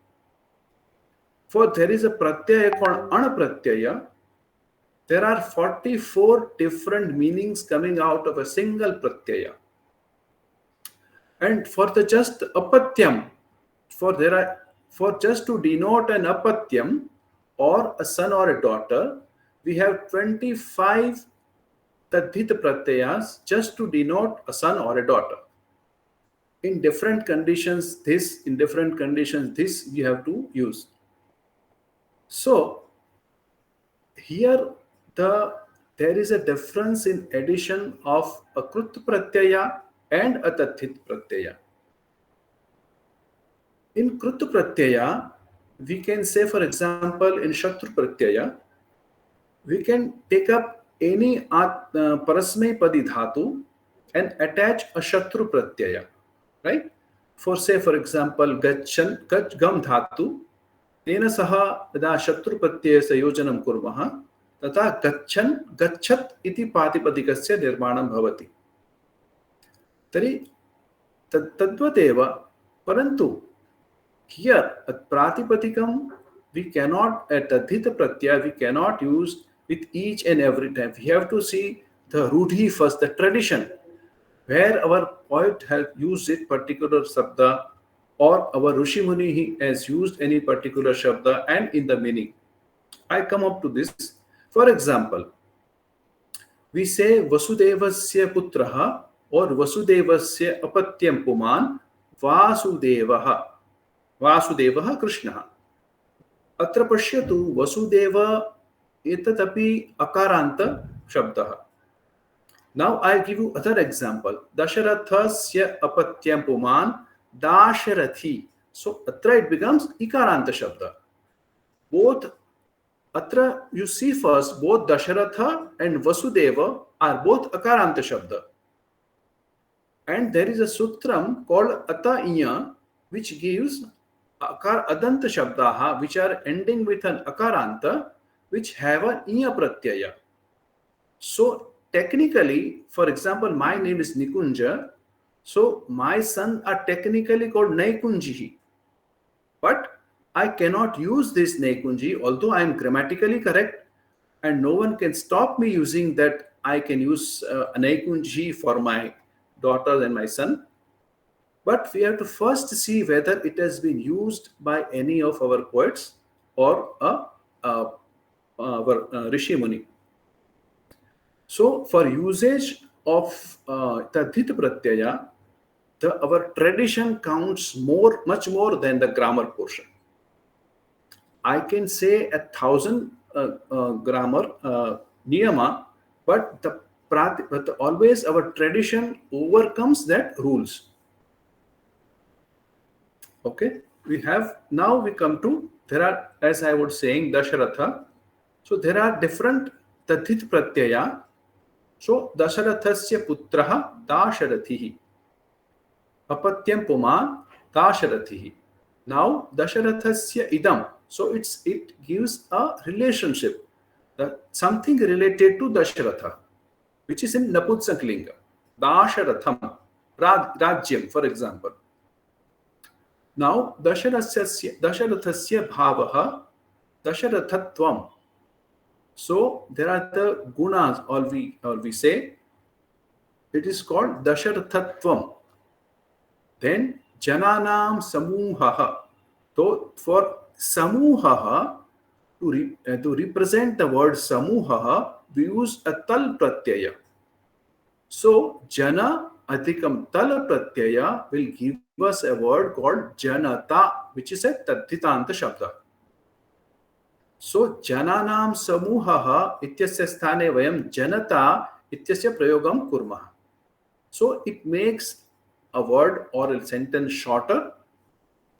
For there is a Pratyaya called Anapratyaya. There are 44 different meanings coming out of a single Pratyaya. And for the just Apatyam, for just to denote an Apatyam or a son or a daughter, we have 25 Tadhit Pratyayas just to denote a son or a daughter. In different conditions, in different conditions, this we have to use. So here there is a difference in addition of a Krut Pratyaya and a Tadhit Pratyaya. In Krut Pratyaya, we can say, for example, in Shatru Pratyaya, we can take up any parasmaipadi dhatu and attach a shatru pratyaya, right? For example, gachan, gam dhatu, तेन सह यदा शत्रु प्रत्ययस्य योजनं कुर्मः तथा गच्छन् गच्छत् इति प्रातिपदिकस्य निर्माणं भवति। तर्हि तद्वदेव, परन्तु here pratipadikam we cannot, at tadhita pratyaya we cannot use with each and every time. We have to see the rudhi first, the tradition, where our poet has used it particular sabda, or our Rishi Muni has used any particular shabda and in the meaning. I come up to this. For example, we say Vasudevasya putraha or Vasudevasya apatyam puman Vasudevaha. Vasudevaha Krishnaha. Atra pashyatu Vasudeva etatapi akaranta shabdaha. Now I give you other example. Dasharathasya apatyam puman Dasharathi. So atra it becomes ikaranta shabda. Both atra you see first, both Dasharatha and Vasudeva are both akaranta shabda. And there is a sutram called Ataiya which gives akar adanta shabdaha which are ending with an akaranta which have an iya pratyaya. So technically, for example, my name is Nikunja. So my son are technically called Naikunji. But I cannot use this Naikunji, although I am grammatically correct and no one can stop me using that. I can use a Naikunji for my daughter and my son. But we have to first see whether it has been used by any of our poets or our Rishi Muni. So for usage of Tadhita Pratyaya, our tradition counts much more than the grammar portion. I can say 1,000 grammar niyama, but always our tradition overcomes that rules. Okay, we come to, there are, as I was saying, Dasharatha. So there are different Tadhita Pratyaya. So Dasharathasya putraha Dasharathihi. Apatyam Puman Dasharathihi. Now Dasharathasya idam. So it gives a relationship, something related to Dasharatha, which is in Naputsankalinga. Dasharatham, Rajyam, for example. Now Dasharathasya bhavaha Dasharathatvam. So there are the gunas, or we say it is called Dasharathatvam. Then Jananam Samuhaha. So for Samuhaha, to represent the word Samuhaha, we use a Tal Pratyaya. So Jana Adhikam Tal Pratyaya will give us a word called Janata, which is a Tadhithantha Shabda. So Jananam Samuhaha ityasya sthane vayam Janata ityasya prayogam kurmah. So it makes a word or a sentence shorter.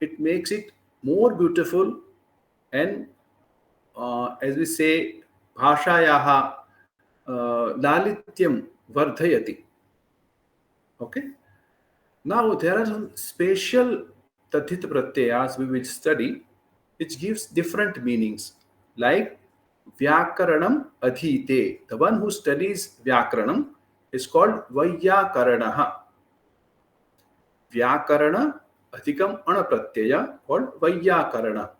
It makes it more beautiful, and as we say, bhashayaha lalityam vardhayati. Okay. Now there are some special Tadhita Pratyayas we will study, which gives different meanings, like Vyakaranam Adhite. The one who studies Vyakaranam is called Vayyakaranaha. Vyakarana Adhikam Anapratyaya called Vayyakarana.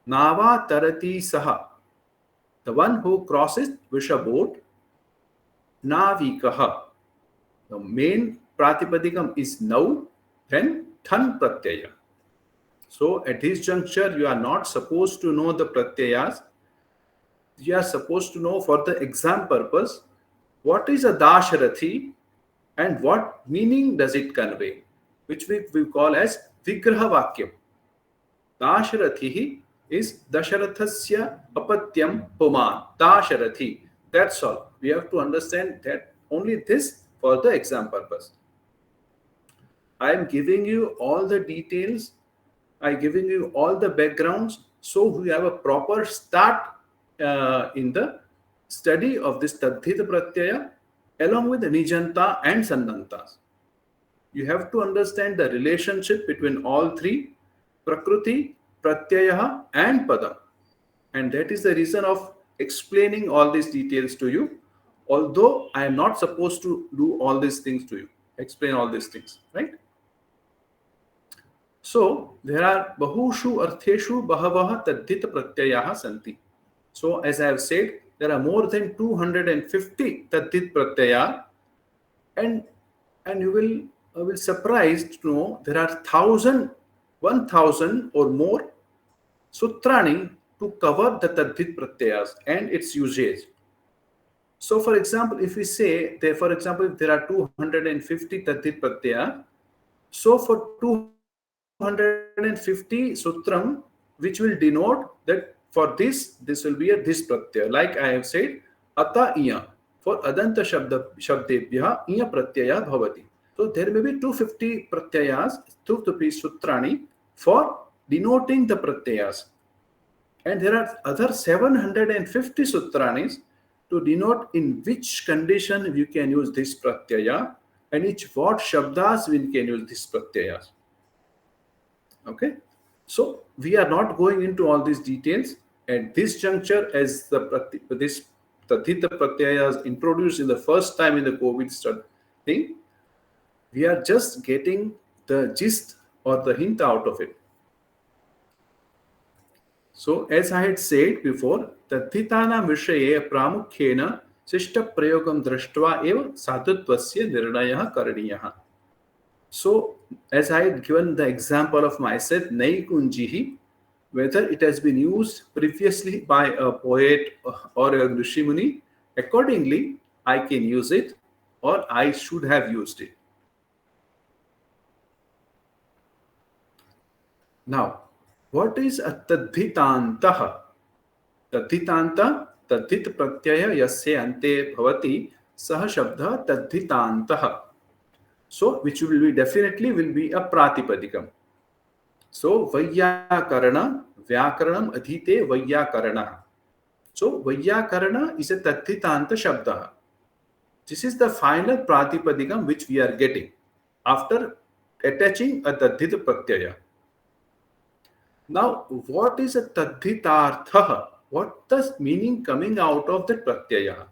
Nava Tarati Saha. The one who crosses with a boat. Navikaha. The main Pratipadikam is now, then Than Pratyaya. So at this juncture, you are not supposed to know the Pratyayas. You are supposed to know, for the exam purpose, what is a Dasharathi and what meaning does it convey, which we call as Vigraha Vakyam. Dasharathihi is Dasharathasya apatyam puman. Dasharathi. That's all. We have to understand that only this for the exam purpose. I am giving you all the details. I am giving you all the backgrounds, so we have a proper start in the study of this Tadhita Pratyaya along with Nijanta and Sannantas. You have to understand the relationship between all three, Prakriti, Pratyaya and Padam. And that is the reason of explaining all these details to you, although I am not supposed to do all these things to you, explain all these things, right? So there are bahushu artheshu bahavaha tadhita pratyayaha santi. So as I have said, there are more than 250 tadhit pratyaya, and you will surprised to know there are 1,000 or more sutrani to cover the tadhit pratyayas and its usage. So for example, if we say there, for example, if there are 250 tadhit pratyaya, so for 250 sutram, which will denote that for this will be a this pratyaya. Like I have said, ata iya. For adanta shabdebhya iya pratyaya bhavati. So there may be 250 pratyayas, 250 sutrani for denoting the pratyayas. And there are other 750 sutranis to denote in which condition you can use this pratyaya and what shabdas we can use this pratyayas. Okay, so we are not going into all these details at this juncture, as this Tadhita Pratyaya is introduced in the first time in the COVID thing. We are just getting the gist or the hint out of it. So as I had said before, Tadhitana Vishaye Pramukhyena Sishta Prayogam Drashtva Eva Sadhutvasya Nirnayah Karaniyaha. So, as I had given the example of myself, NIKUNJ, whether it has been used previously by a poet or a Rishimuni, accordingly, I can use it or I should have used it. Now, what is a Tadhithantah? Tadhithanta, Tadhit Pratyaya Yasya Ante Bhavati Saha Shabda Tadhithantah. So, which will be definitely will be a pratipadikam. So, Vayyakarana, Vyakaranam Adhite Vayyakarana. So, Vayyakarana is a Tadhithanta Shabda. This is the final pratipadikam which we are getting after attaching a Tadhita Pratyaya. Now, what is a Tadhitartha? What does meaning coming out of the Pratyaya?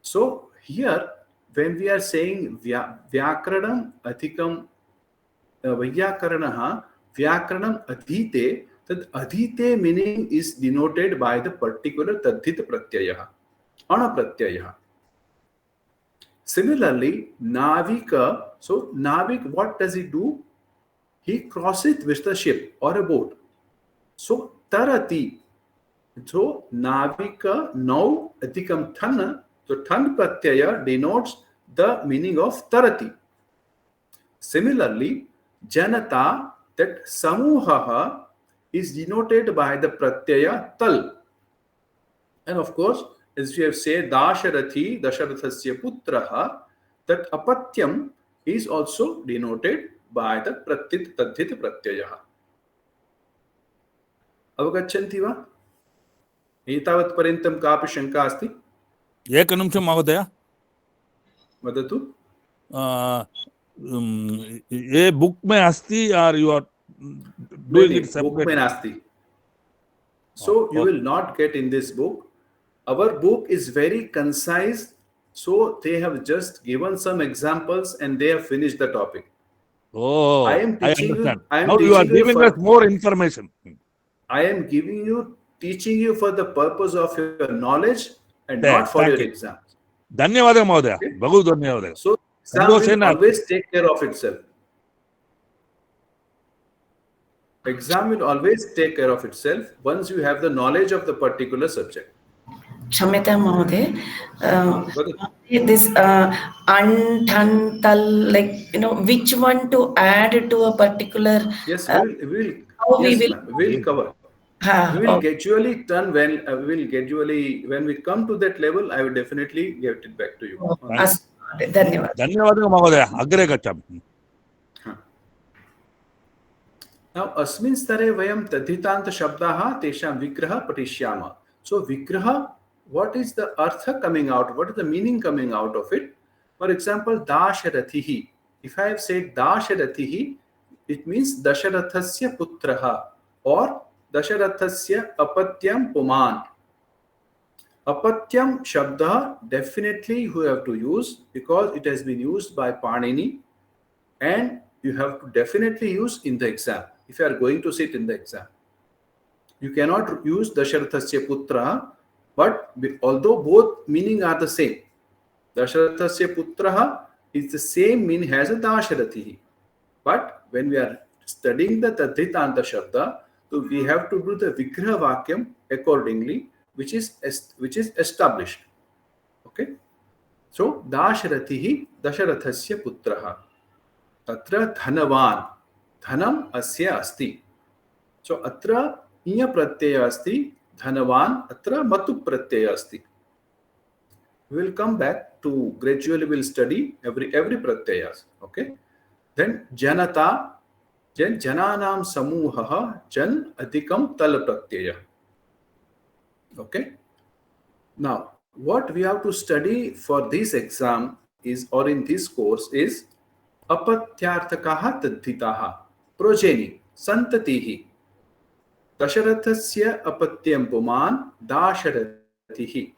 So, here, when we are saying Vyakaranam Adhikam Vayyakaranaha Vyakaranam Adhite, that Adhite meaning is denoted by the particular Tadhita Pratyaya, Anapratyaya. Similarly, Navika, so Navik, what does he do? He crosses with the ship or a boat. So Tarati, so Navika, now Adhikam Thana, so Than Pratyaya denotes the meaning of Tarati. Similarly, Janata, that Samuhaha is denoted by the Pratyaya Tal. And of course, as we have said, Dasharathi, Dasharathasya Putraha, that Apatyam is also denoted by the Pratit Tadhita Pratyaya. Avagachanti va? एतावत् पर्यन्तं कापि शङ्का अस्ति? एकनिमिषं महोदय, वदतु। ये book में अस्ति or you are doing it separate? Book में नास्ति. So you will not get in this book. Our book is very concise, so they have just given some examples and they have finished the topic. Oh, I am teaching understand. you. Now you are giving us more information. I am teaching you for the purpose of your knowledge and not for your exams. धन्यवादः महोदय, बहु धन्यवादः. So exam will always take care of itself. Exam will always take care of itself once you have the knowledge of the particular subject. Kshamita Mahoday, this Antantal, like, which one to add to a particular. Yes, we'll cover. We will gradually turn when we come to that level, I will definitely get it back to you. धन्यवाद महोदय, अग्रे गच्छामि. Now, अस्मिन् स्तरे वयं तद्धितान्त शब्दाः तेषां विग्रह पठिष्यामः. So, vigraha, what is the artha coming out? What is the meaning coming out of it? For example, Dasharathihi. If I have said Dasharathihi, it means Dasharathasya putraha or Dasharathasya apatyam puman. Apatyam shabda definitely you have to use because it has been used by Panini, and you have to definitely use in the exam if you are going to sit in the exam. You cannot use Dasharathasya putra, but although both meaning are the same, Dasharathasya putraha is the same meaning as a Dasharathihi. But when we are studying the Tadhithantha Shabda, so we have to do the Vigraha Vakyam accordingly, which is established. Okay. So Dasharathihi Dasharathasya putraha. Tatra dhanavan. Dhanam asya asti. So atra iya pratyaya asti. Dhanavan atra matu pratyaya asti. We will come back to gradually we'll study every pratyayas. Okay. Then janata. Jan jananam samuhaha jan adhikam tal pratyaya. Okay. Now, what we have to study for this exam is, or in this course, is apatyarthakaha tadhitaha, progeny, santatihi. Dasharathasya apatyam puman dasharathihi.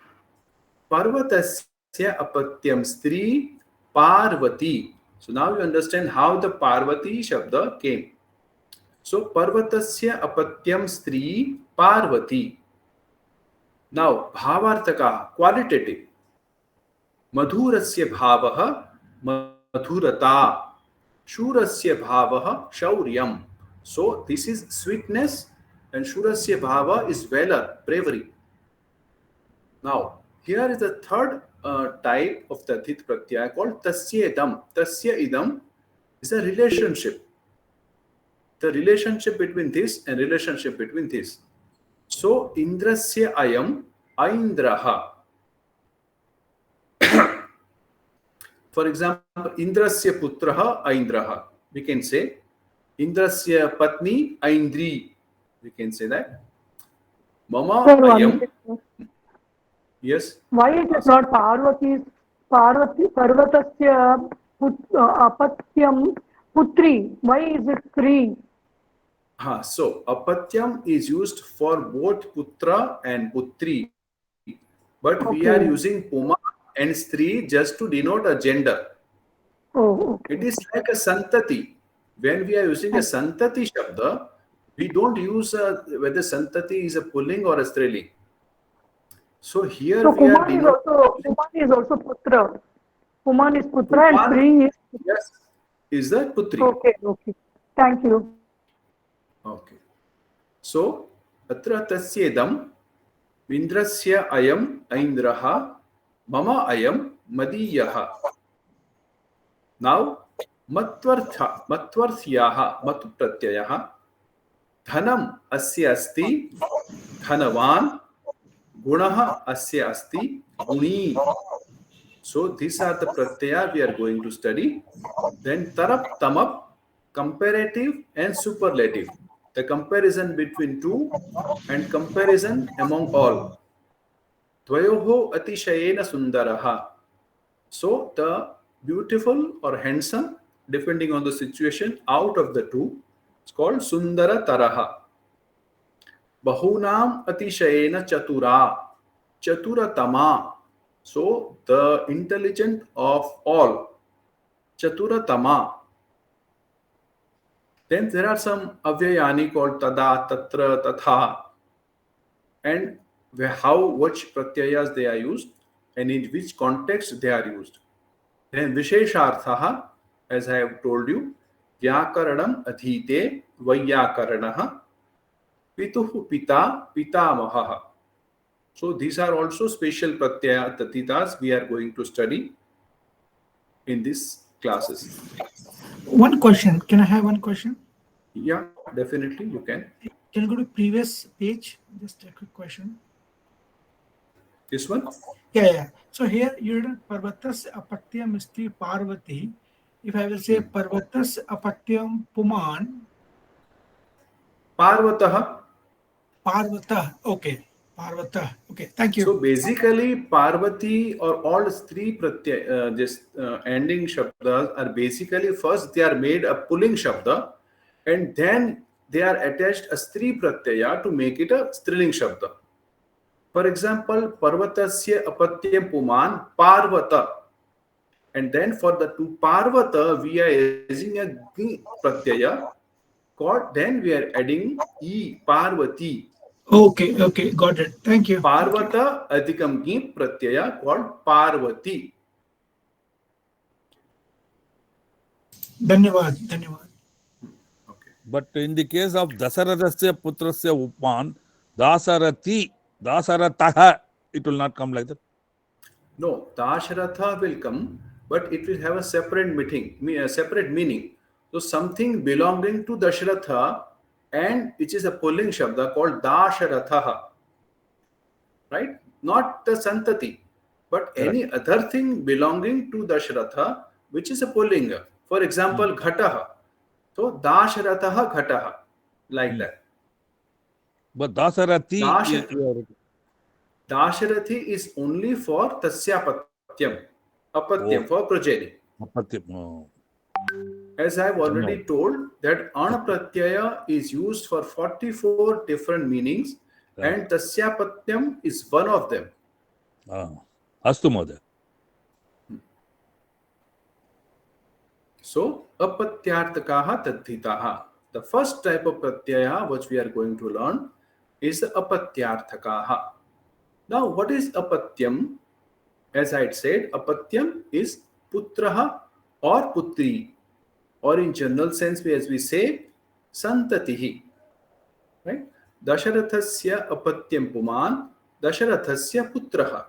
Parvatasya apatyam stri parvati. So now you understand how the Parvati Shabda came. So Parvatasya apatyam stri parvati. Now, bhavartaka, qualitative. Madhurasya bhavaha, madhurata. Shurasya bhavaha, shauryam. So, this is sweetness, and Shurasya bhava is valor, bravery. Now, here is the third type of the Tadhit Pratyaya called Tasya Idam. Tasya Idam is a relationship. The relationship between this and relationship between this. So, Indrasya ayam aindraha. For example, Indrasya putraha aindraha. We can say Indrasya patni aindri. We can say that. Mama ayam. Yes. Why it is not Parvati, Parvatasya apatyam putri? Why is it three? So apatyam is used for both putra and putri, but we are using puma and stri just to denote a gender. Oh, okay. It is like a santati. When we are using a santati shabda, we don't use whether santati is a pulling or a striling. So here so we are Puman is also putra. Puman is putra and stri is. Yes, is the putri. Okay, okay. Thank you. Okay. So, atra tasyedam Indrasya ayam aindraha mama ayam madiyaha. Now, matvarthyaha matu pratyayaha dhanam asya asti dhanavan gunaha asya asti guni. So, these are the pratyaya we are going to study. Then tarap tamap, comparative and superlative. The comparison between two and comparison among all. Dvayoho atishayena sundaraha. So the beautiful or handsome, depending on the situation, out of the two, it's called sundara taraha. Bahunam atishayena chatura. Chaturatama. So the intelligent of all. Chaturatama. Then there are some avyayani called tada, tatra, tatha, and which pratyayas they are used and in which context they are used. Then vishesharthaha, as I have told you, vyakaranam adhite vayyakaranaha pituhu pita pitamahaha. So these are also special pratyaya tatitas we are going to study in these classes. One question. Can I have one question? Yeah, definitely you can. Can you go to previous page? Just a quick question. This one? Yeah. So here you written Parvatas apatyam stri Parvati. If I will say Parvatas apatyam puman. Parvatah. Parvatah. Okay. Parvata. Okay, thank you. So basically, Parvati or all three pratyaya, ending shabdas are basically first they are made a pulling shabda, and then they are attached a stri pratyaya to make it a striling shabda. For example, Parvatasya apatyam puman Parvata. And then for the to Parvata, we are using a gi pratyaya called, then we are adding E Parvati. Okay, okay, got it. Thank you. Parvata adhikam gi pratyaya called Parvati. Dhanyavad, dhanyavad. Okay. But in the case of Dasarathasya putrasya Upan, Dasarathi, Dasaratha, it will not come like that. No, Dasharatha will come, but it will have a separate meaning. So something belonging to Dasharatha, and which is a pulling shabda called Dasharatha, right? Not the Santati, but any other thing belonging to Dasharatha, which is a pulling. For example, Ghataha. So Dasharataha Ghataha, like that. But Dasarathi, Dasharathi is only for Tasyapatyam, Apatyam, for progeny. As I have already told, that Anapratyaya is used for 44 different meanings, and Tasyapatyam is one of them. Astu Mahoday. So, Apatyartakaha Tadhithantha. The first type of pratyaya which we are going to learn is the Apatyartakaha. Now, what is Apatyam? As I had said, Apatyam is Putraha or Putri, or in general sense, as we say, Santatihi. Right? Dasharathasya Apatyam Puman, Dasharathasya Putraha.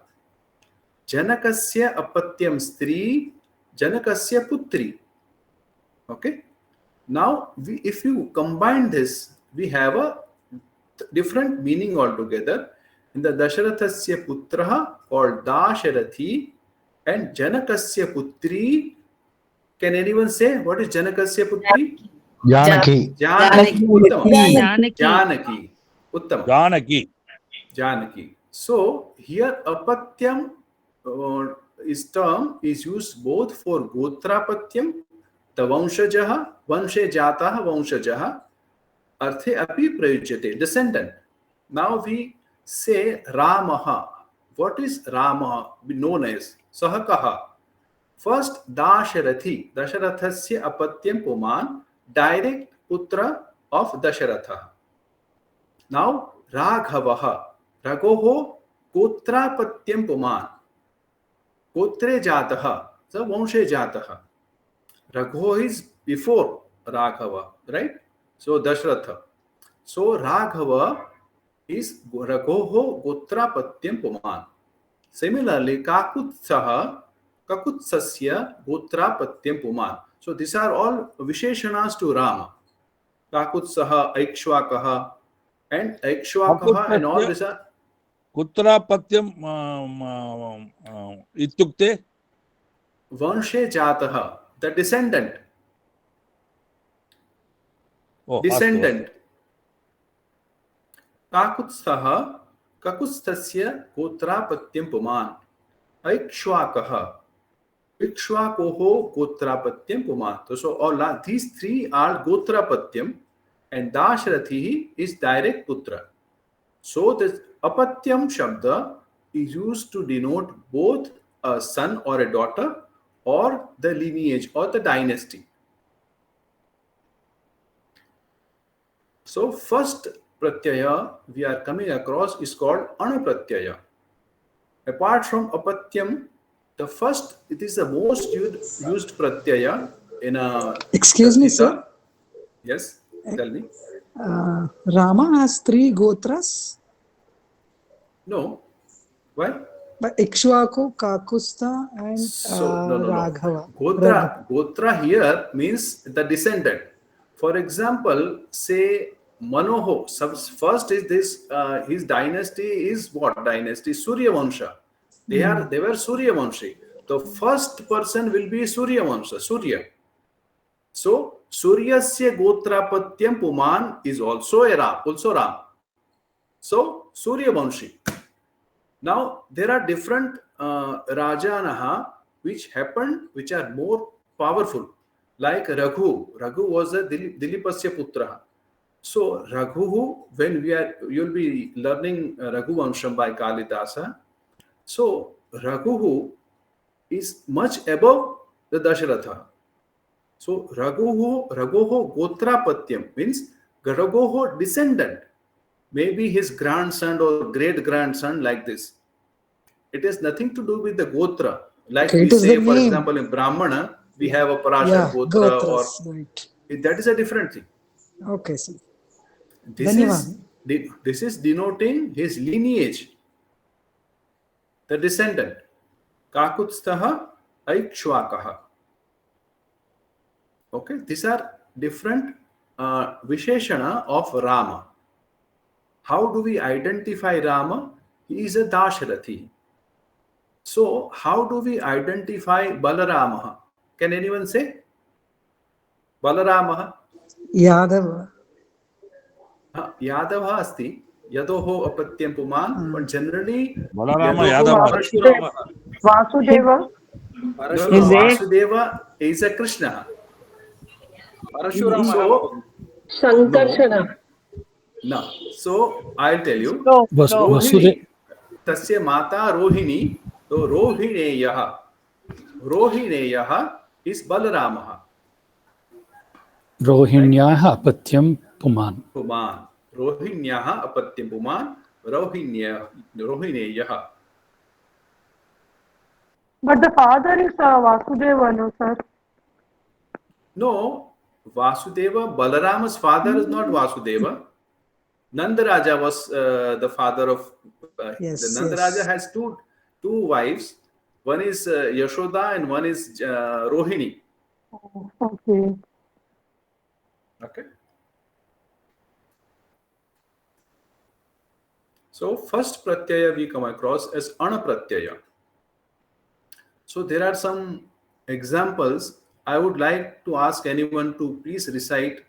Janakasya Apatyam Stri, Janakasya Putri. Okay? Now, if you combine this, we have a different meaning altogether. In the Dasharathasya Putraha called Dasharathi, and Janakasya Putri. Can anyone say what is Janakasya Putri? Janaki. Janaki. Janaki. Janaki. Uttama. Janaki. Janaki. So here Apatyam term is used both for Gotrapatyam, the Vanshajaha, Vanshajataha, Vanshajaha, Arthe api prayujyate, descendant. Now we say Ramaha. What is Ramaha? Known as Sahakaha. First, Dasharathi, Dasharathasya Apatyam Puman, direct putra of Dasharatha. Now, Raghavaha, Raghoho Gotrapatyam Puman, Gotre Jataha, so Vanshe Jataha. Ragho is before Raghava, right? So, Dasharatha. So, Raghava is Raghoho Gotrapatyam Puman. Similarly, Kakutsaha, Kakutsasya Gotrapatyam Puman. So these are all Visheshanas to Rama. Kakutsaha, Aikshwakaha, and Aikshwakaha, and all these are. Kutrapatyam Ityukte? Vanshe Jataha, the descendant. Oh, descendant. Kakutsaha, Kakutsasya Gotrapatyam Puman. Aikshwakaha. Ikshwakoho Gotrapatyam Puman. So all these three are Gotrapatyam, and Dasharathi is direct Putra. So this Apatyam Shabda is used to denote both a son or a daughter, or the lineage or the dynasty. So first pratyaya we are coming across is called Anapratyaya. Apart from Apatyam, the first, it is the most used pratyaya in a. Excuse me, sir. Yes, tell me. Rama has 3 gotras. No. Why? But Ikshwaku, Kakusta, and Raghava. Gotra here means the descendant. For example, say Manoho. First is this. His dynasty is what dynasty? Surya Vansha. They were Surya Vanshi. The first person will be Surya Vansha. Surya. So Suryasya Gotrapatyam Puman is also Ram. So Surya Vanshi. Now there are different Rajanaha which happened, which are more powerful, like Raghu. Raghu was a Dilipasya Putra. So Raghu, when you'll be learning Raghu Vansham by Kalidasa. So Raghu is much above the Dasharatha. So Raghu Gotrapatyam means Raghu descendant, maybe his grandson or great grandson, like this. It has nothing to do with the Gotra. Like Okay, we it is say, the for name. example, in Brahmana, we have a Parashar Yeah, Gotra, or Gotras, right. that is a different thing. Okay, sir. This is denoting his lineage, the descendant. Kakutsthaha Aikshwakaha. Okay, these are different Visheshana of Rama. How do we identify Rama? He is a Dasharathi. So, how do we identify Balaramaha? Can anyone say? Balaramaha? Yadava. Yadava asti. Yadoho apatyam puman. But generally, Balarama Yadoho Yadava. Vasudeva. No, Vasudeva is a Krishna. So, Sankarshana. no. So, I'll tell you. Rohini. Tasya mata Rohini. So, Rohineyaha is Balaramaha. Rohinyaha apatyam puman. Puman. Rohinyaha apatyam puman. Rohineyaha. But the father is Vasudeva, no, sir? No, Vasudeva, Balarama's father is not Vasudeva. Nandaraja was the father of. Yes, the Nandaraja has two wives. One is Yashoda and one is Rohini. Okay. Okay. So first pratyaya we come across as anapratyaya. So there are some examples. I would like to ask anyone to please recite.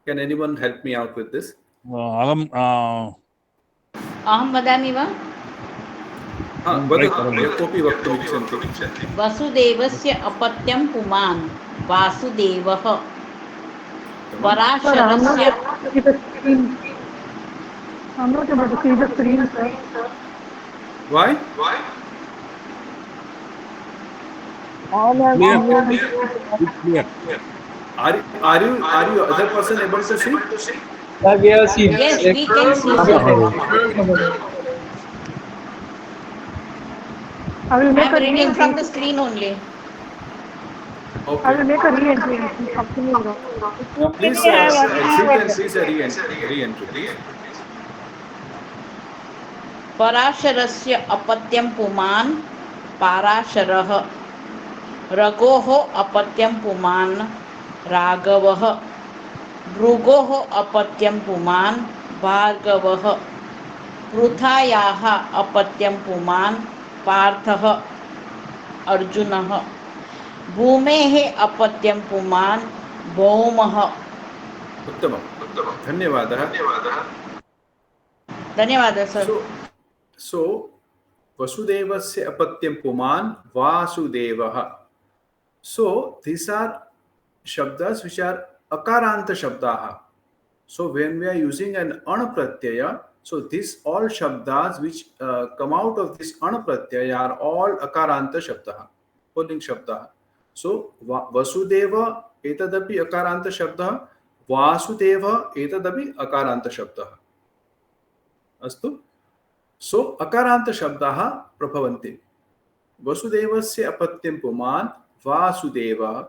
Can anyone help me out with this? अहं वदामि वा? कोऽपि वक्तुमिच्छन्ति? वसुदेवस्य अपत्यं पुमान् वासुदेवः पराशरस्य. I'm not able to see the screen, sir. Why? All are Clear. Are you other person able to see? Yes, we can see, sir. I will make I'm a reading from the screen only. Okay. I will make a re-entry. Something is wrong. Please exit and please re-entry. Please. पराशरस्य अपत्यं पुमान् पाराशरः रघोः अपत्यं पुमान् राघवः भृगोः अपत्यं पुमान् भार्गवः पृथायाः अपत्यं पुमान् पार्थः अर्जुनः भूमेः अपत्यं पुमान् भौमः. उत्तमं. धन्यवादः. धन्यवादः sir. So Vasudevasya apatyam puman Vasudevah. So these are shabdas which are akaranta shabdaha. So when we are using an anapratyaya, so these all shabdas which come out of this anapratyaya are all akaranta shabdaha, pulling shabdaha. So Vasudeva etadapi akaranta shabdaha, Vasudeva etadapi akaranta shabdaha. Astu? So akaranta shabdaha prabhavanti. Vasudevasya apatyam puman Vasudeva,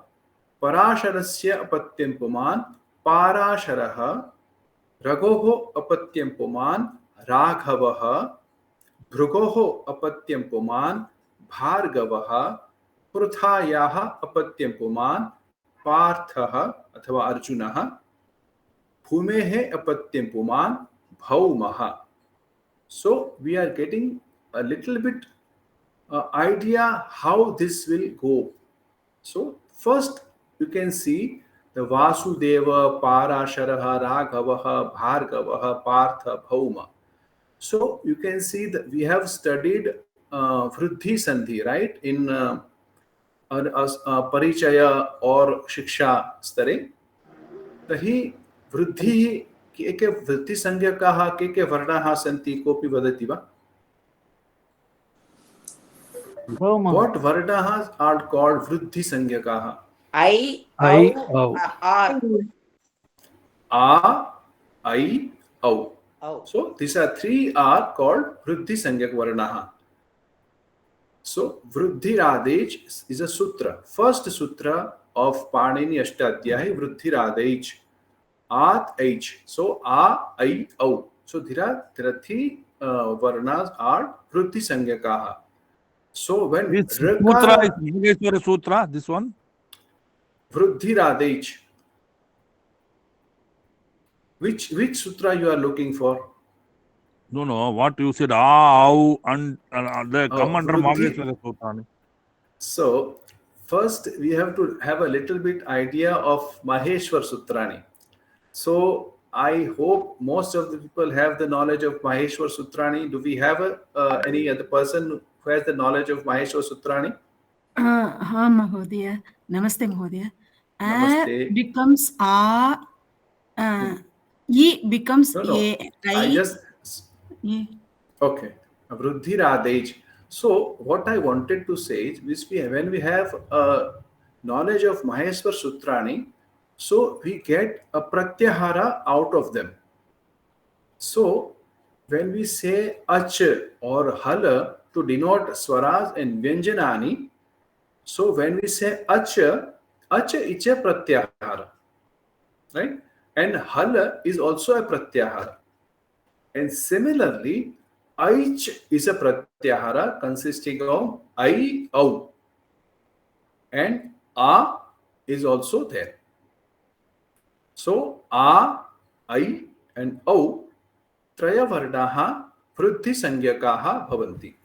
Parasharasya apatyam puman Parasharaha, Raghoho apatyam puman Raghavaha, Bhrugoho apatyam puman Bhargavaha, Pruthayaha apatyam puman Parthaha अथवा अर्जुनः, Bhumehe apatyam puman Bhaumaha. So we are getting a little bit idea how this will go. So first you can see the Vasudeva, Parasharaha, Raghavaha, Bhargavaha, Partha, Bhauma. So you can see that we have studied Vriddhi Sandhi, right? In Parichaya or Shiksha stare. तर्हि वृद्धिः के के वृद्धिसंज्ञकाः के वर्णाः सन्ति कोऽपि वदति वा? What varnaha are called vriddhi sangyakaha? I, I, au, R. A, I, au. Au. So these are three are called vriddhi sangyak varnaha. So Vruddhiradej is a sutra. First sutra of Panini Ashtadhyayi, Vruddhiradej. At H. So A, I, au. So there are three varnas are vriddhi sangyakaha. So when This sutra is Maheshwara Sutra, this one? Vruddhiradej. Which sutra you are looking for? No, what you said, au, and they come under Vruddhi. Maheshwara Sutra. So first we have to have a little bit idea of Maheshwar Sutrani. So I hope most of the people have the knowledge of Maheshwar Sutrani. Do we have any other person who has the knowledge of Maheshwar Sutrani? Ha, Mahodaya. Namaste, Mahodaya. Namaste. A becomes A. E becomes A. I just... E. Okay. Vruddhiradej. So what I wanted to say is when we have knowledge of Maheshwar Sutrani, so we get a pratyahara out of them. So when we say ach or hala to denote swaras and vyanjanani, so when we say ach is a pratyahara, right? And hala is also a pratyahara. And similarly, aich is a pratyahara consisting of I, au. And a is also there. So a, I, and au, traya varnaha vriddhi sangyakaha bhavanti.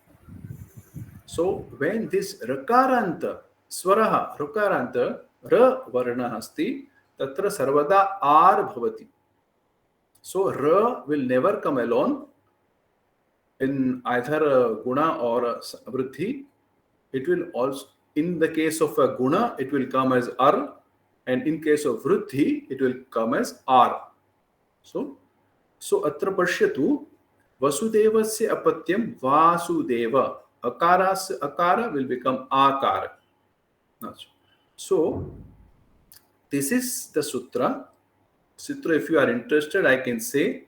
So when this rakaranta, swaraha, rakaranta, ra varna asti, tatra sarvada ar bhavati. So ra will never come alone in either guna or vriddhi. It will also, in the case of a guna, it will come as ar, and in case of vriddhi, it will come as ar. So atra pashyatu vasudevasya apatyam vasudeva. Akara will become akara. So this is the sutra. Sutra, if you are interested, I can say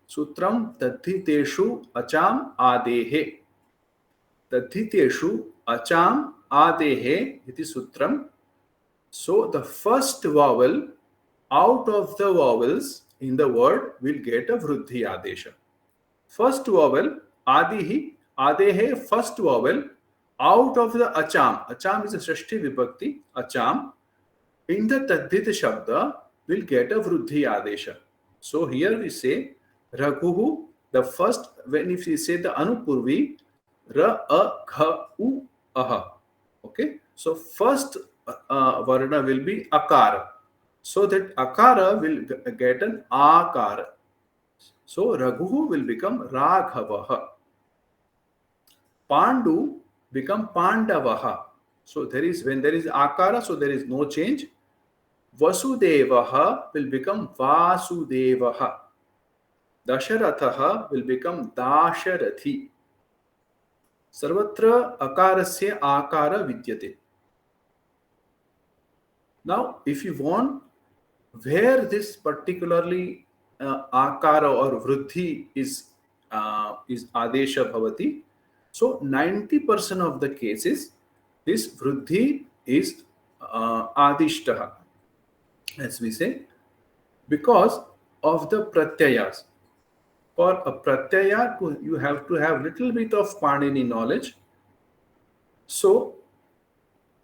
Sutram Tadhitheshu Acham Adehe. Tadhitheshu Acham Adehe iti Sutram. So the first vowel out of the vowels in the word will get a Vriddhi Adesha. First vowel, Adihi, Adehe, first vowel out of the Acham. Acham is a Shashti Vibhakti. Acham in the Tadhit Shabda will get a Vriddhi Adesha. So here we say Raghuhu, the first, when if we say the Anupurvi, Ra, A, Kha, U, Aha. Okay. So first Varna will be Akara. So that Akara will get an Akara. So Raghuhu will become Raghavaha. Pandu become Pandavaha. So there is, when there is Akara, so there is no change. Vasudevaha will become Vasudevaha. Dasharathaha will become Dasharathi. Sarvatra akarasya akara vidyate. Now, if you want where this particularly akara or vriddhi is adesha bhavati, so 90% of the cases this vriddhi is adishtaha, as we say, because of the pratyayas. For a pratyaya, you have to have little bit of Panini knowledge. So,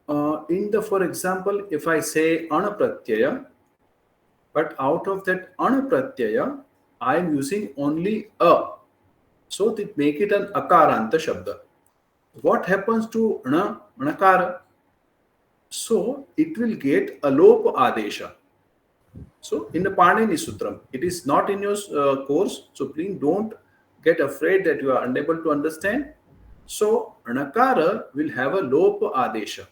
for example, if I say anapratyaya, but out of that anapratyaya, I am using only a. So, they make it an akaranta shabda. What happens to anakara? So, it will get a lopa adesha. So in the Panini Sutram, it is not in your course, so please don't get afraid that you are unable to understand. So Nakara will have a Lopa Adesha.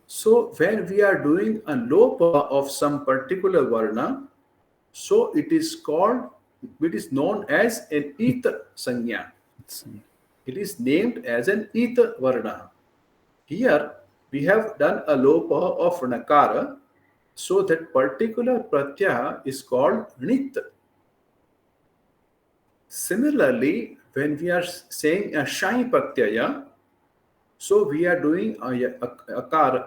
So when we are doing a Lopa of some particular Varna, so it is known as an Ita Sanya. It is named as an Ita Varna. Here we have done a Lopa of Nakara, so that particular Pratyaya is called Nit. Similarly, when we are saying a Shai Pratyaya, so we are doing a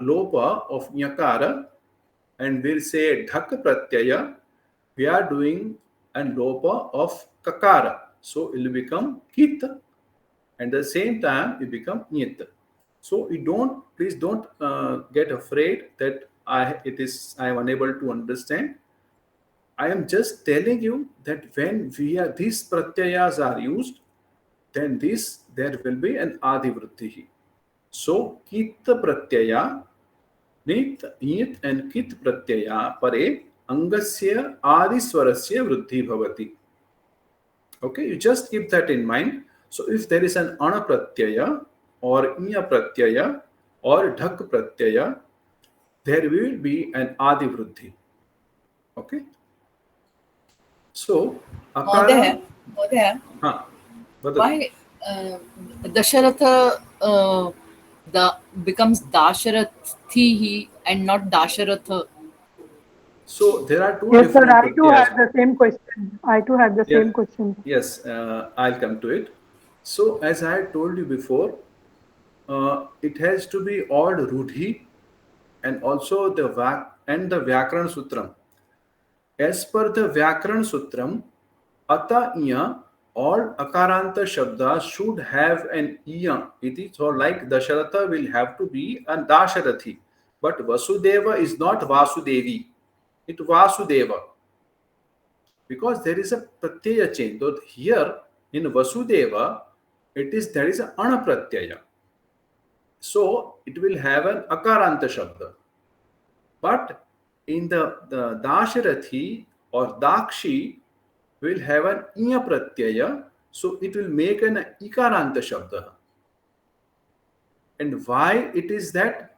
Lopa of Nyakara, and we'll say Dhak Pratyaya, we are doing a Lopa of Kakara. So it will become Kit, and at the same time it become Nyit. So please don't get afraid that I am unable to understand. I am just telling you that when these pratyayas are used, then there will be an adivritti. So kit pratyaya, nit, nyit and kit pratyaya pare angasya adiswarasya vriddhi bhavati. Okay, you just keep that in mind. So if there is an ana pratyaya or inya pratyaya or dhak pratyaya, there will be an adivritti. Okay. So Mahodaya, why Dasharatha becomes Dasharathihi and not Dasharatha? So there are two Yes, sir. different I too pratyayas. had the same question. Same question. Yes, I'll come to it. So as I had told you before, it has to be odd rudhi and also the Vyakaran Sutram. As per the Vyakaran Sutram, ata iya, all akaranta shabdas should have an iya iti. So like Dasharatha will have to be a Dasharathi, but Vasudeva is not Vasudevi. It Vasudeva. Because there is a pratyaya change. So here in Vasudeva, there is an anapratyaya. So it will have an akaranta shabda. But in the Dasharathi or Dakshi will have an iya pratyaya. So it will make an ikaranta shabda. And why it is that?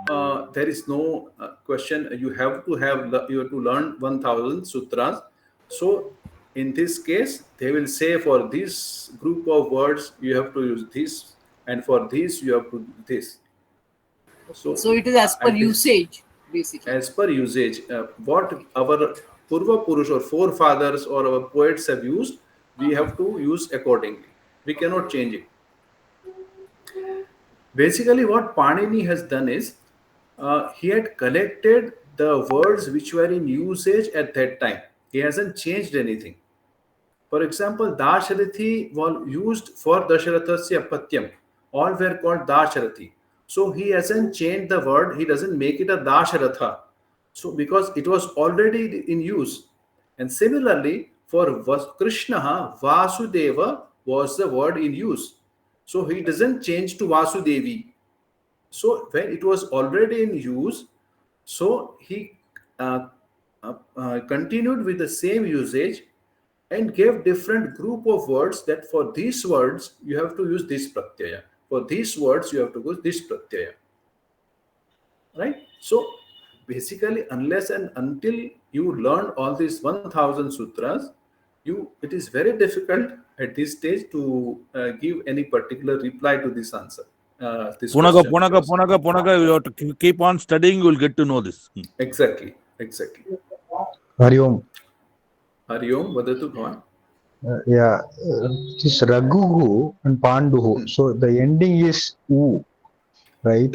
There is no question. You have to learn 1000 sutras. So in this case, they will say for this group of words you have to use this, and for this you have to do this. So it is as per usage, basically. As per usage, what our Purva Purush or forefathers or our poets have used, we have to use accordingly. We cannot change it. Basically, what Panini has done is he had collected the words which were in usage at that time. He hasn't changed anything. For example, Dasharathi was used for Dasharathasya Patyam. All were called Dasharathi. So he hasn't changed the word. He doesn't make it a Dasharatha. So because it was already in use. And similarly, for Krishna, Vasudeva was the word in use. So he doesn't change to Vasudevi. So when it was already in use, so he continued with the same usage and gave different group of words that for these words you have to use this pratyaya. For these words you have to use this pratyaya. Right? So basically, unless and until you learn all these 1000 sutras, it is very difficult at this stage to give any particular reply to this answer. Punaga, you have to keep on studying, you will get to know this. Exactly. Hari Om. Hari Om, vadatu bhavan. This Raghuhu and Panduhu. So the ending is U, right?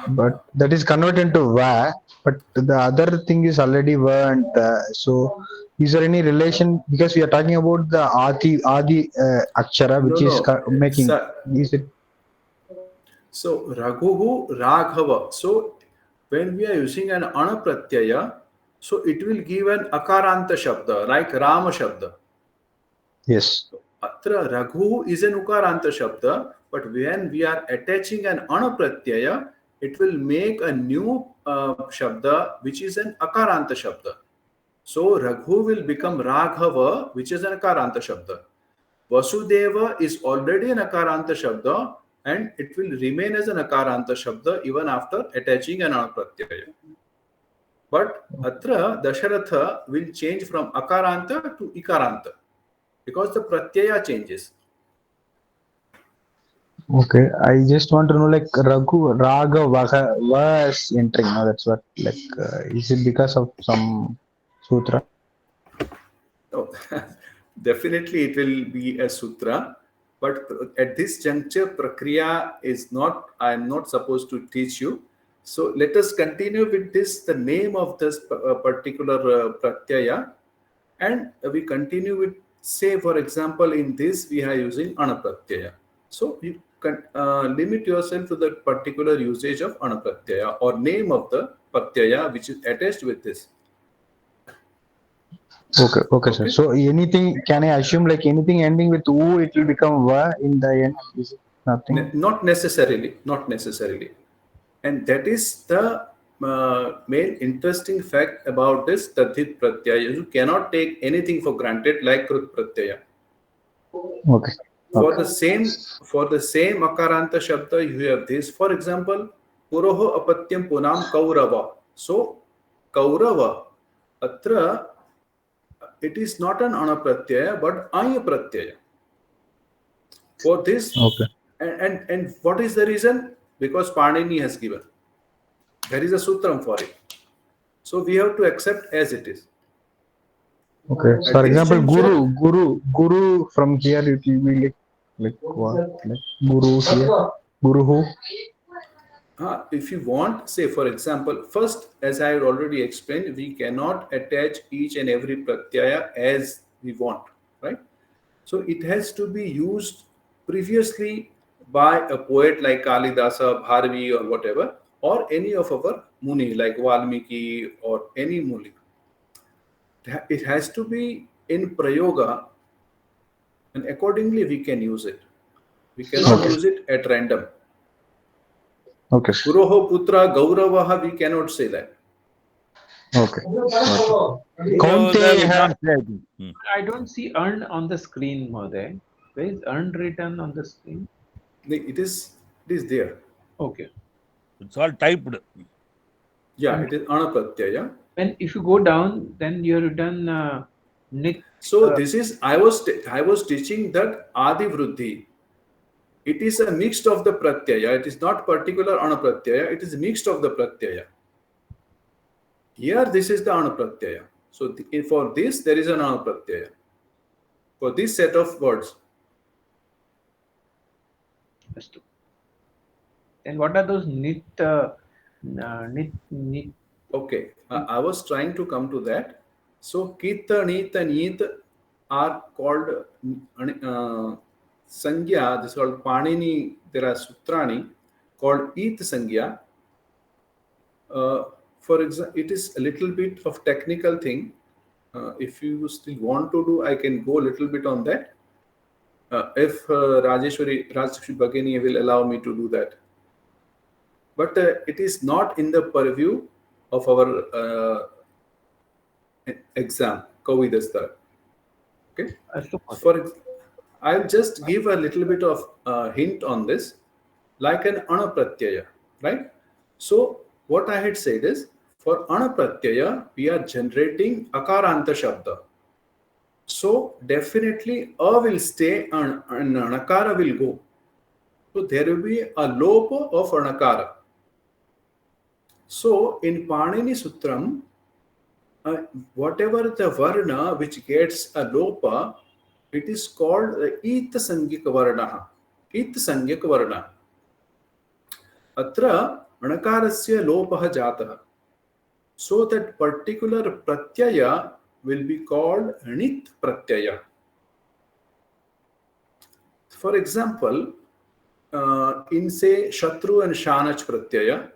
But that is converted to Va, but the other thing is already Va and so is there any relation? Because we are talking about the Adi Akshara, which is making. Is it? So Raghuhu, Raghava. So when we are using an anapratyaya, so it will give an akaranta shabda, like Rama shabda. Yes. Atra Raghu is an ukaranta shabda, but when we are attaching an anapratyaya, it will make a new shabda, which is an akaranta shabda. So Raghu will become Raghava, which is an akaranta shabda. Vasudeva is already an akaranta shabda and it will remain as an akaranta shabda even after attaching an anapratyaya. But atra Dasharatha will change from akaranta to ikaranta because the pratyaya changes. Okay, I just want to know like Raghu, Raga, Vaga was entering. No, that's what like. Is it because of some sutra? Oh, definitely it will be a sutra, but at this juncture, prakriya is not. I am not supposed to teach you. So let us continue with this. The name of this particular pratyaya, and we continue with, say for example, in this we are using anapratyaya. So you can limit yourself to the particular usage of anapratyaya or name of the pratyaya which is attached with this. Okay, sir. So anything, can I assume like anything ending with U, it will become Va in the end? Is it nothing? Not necessarily, not necessarily. And that is the main interesting fact about this Tadhit Pratyaya. You cannot take anything for granted like Krut Pratyaya. Okay. For the same Akaranta Shabda, you have this. For example, Puroho Apatyam Punam Kaurava. So, Kaurava, Atra, it is not an Anapratyaya, but Aya Pratyaya. For this, okay. And what is the reason? Because Panini has given. There is a sutram for it. So we have to accept as it is. Okay. So for example, Guru from here it will be like what? Like Guru here. Guru who? If you want, say for example, first, as I had already explained, we cannot attach each and every pratyaya as we want, right? So it has to be used previously by a poet like Kalidasa, Bharvi or whatever, or any of our Muni like Valmiki or any Muni. It has to be in Prayoga, and accordingly we can use it. We cannot use it at random. Okay. Puroho Putra Gauravaha, we cannot say that. Okay. I don't see earn on the screen, Mahoday. Where is earn written on the screen? It is there. Okay. It's all typed. Yeah, it is Anapratyaya. And if you go down, then you have done Nik. So this is, I was teaching that Adi Vruddhi. It is a mixed of the Pratyaya. It is not particular Anapratyaya. It is mixed of the Pratyaya. Here, this is the Anapratyaya. So for this, there is an Anapratyaya. For this set of words. And what are those Nit? Okay, I was trying to come to that. So Kita, Nit, and Yit are called Sangya. This is called Panini. There are Sutrani called It Sangya. For example, it is a little bit of technical thing. If you still want to do, I can go a little bit on that. If Rajeshwari Bhagini will allow me to do that. But it is not in the purview of our exam, Kovida Star. Okay. I'll just give a little bit of hint on this, like an Anapratyaya, right? So what I had said is, for Anapratyaya, we are generating Akaranta Shabda. So definitely A will stay and Anakara will go. So there will be a lopa of Anakara. So in Panini Sutram, whatever the varna which gets a lopa, it is called the Ita Sangyika Varna. Ita Sangyika Varna. Atra Anakarasya Lopaha Jataha. So that particular pratyaya will be called Nit Pratyaya. For example, in say Shatru and Shanach Pratyaya,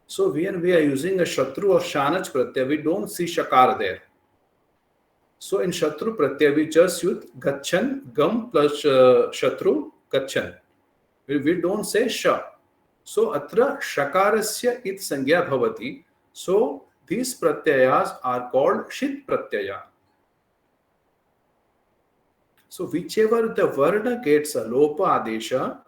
so when we are using a Shatru or Shanach Pratyaya, we don't see Shakar there. So in Shatru Pratyaya, we just use Gachan, Gam plus Shatru, Gachan. We don't say Sha. So atra Shakarasya it Sangya Bhavati. So these pratyayas are called Shit Pratyaya. So whichever the varna gets a lopa adesha,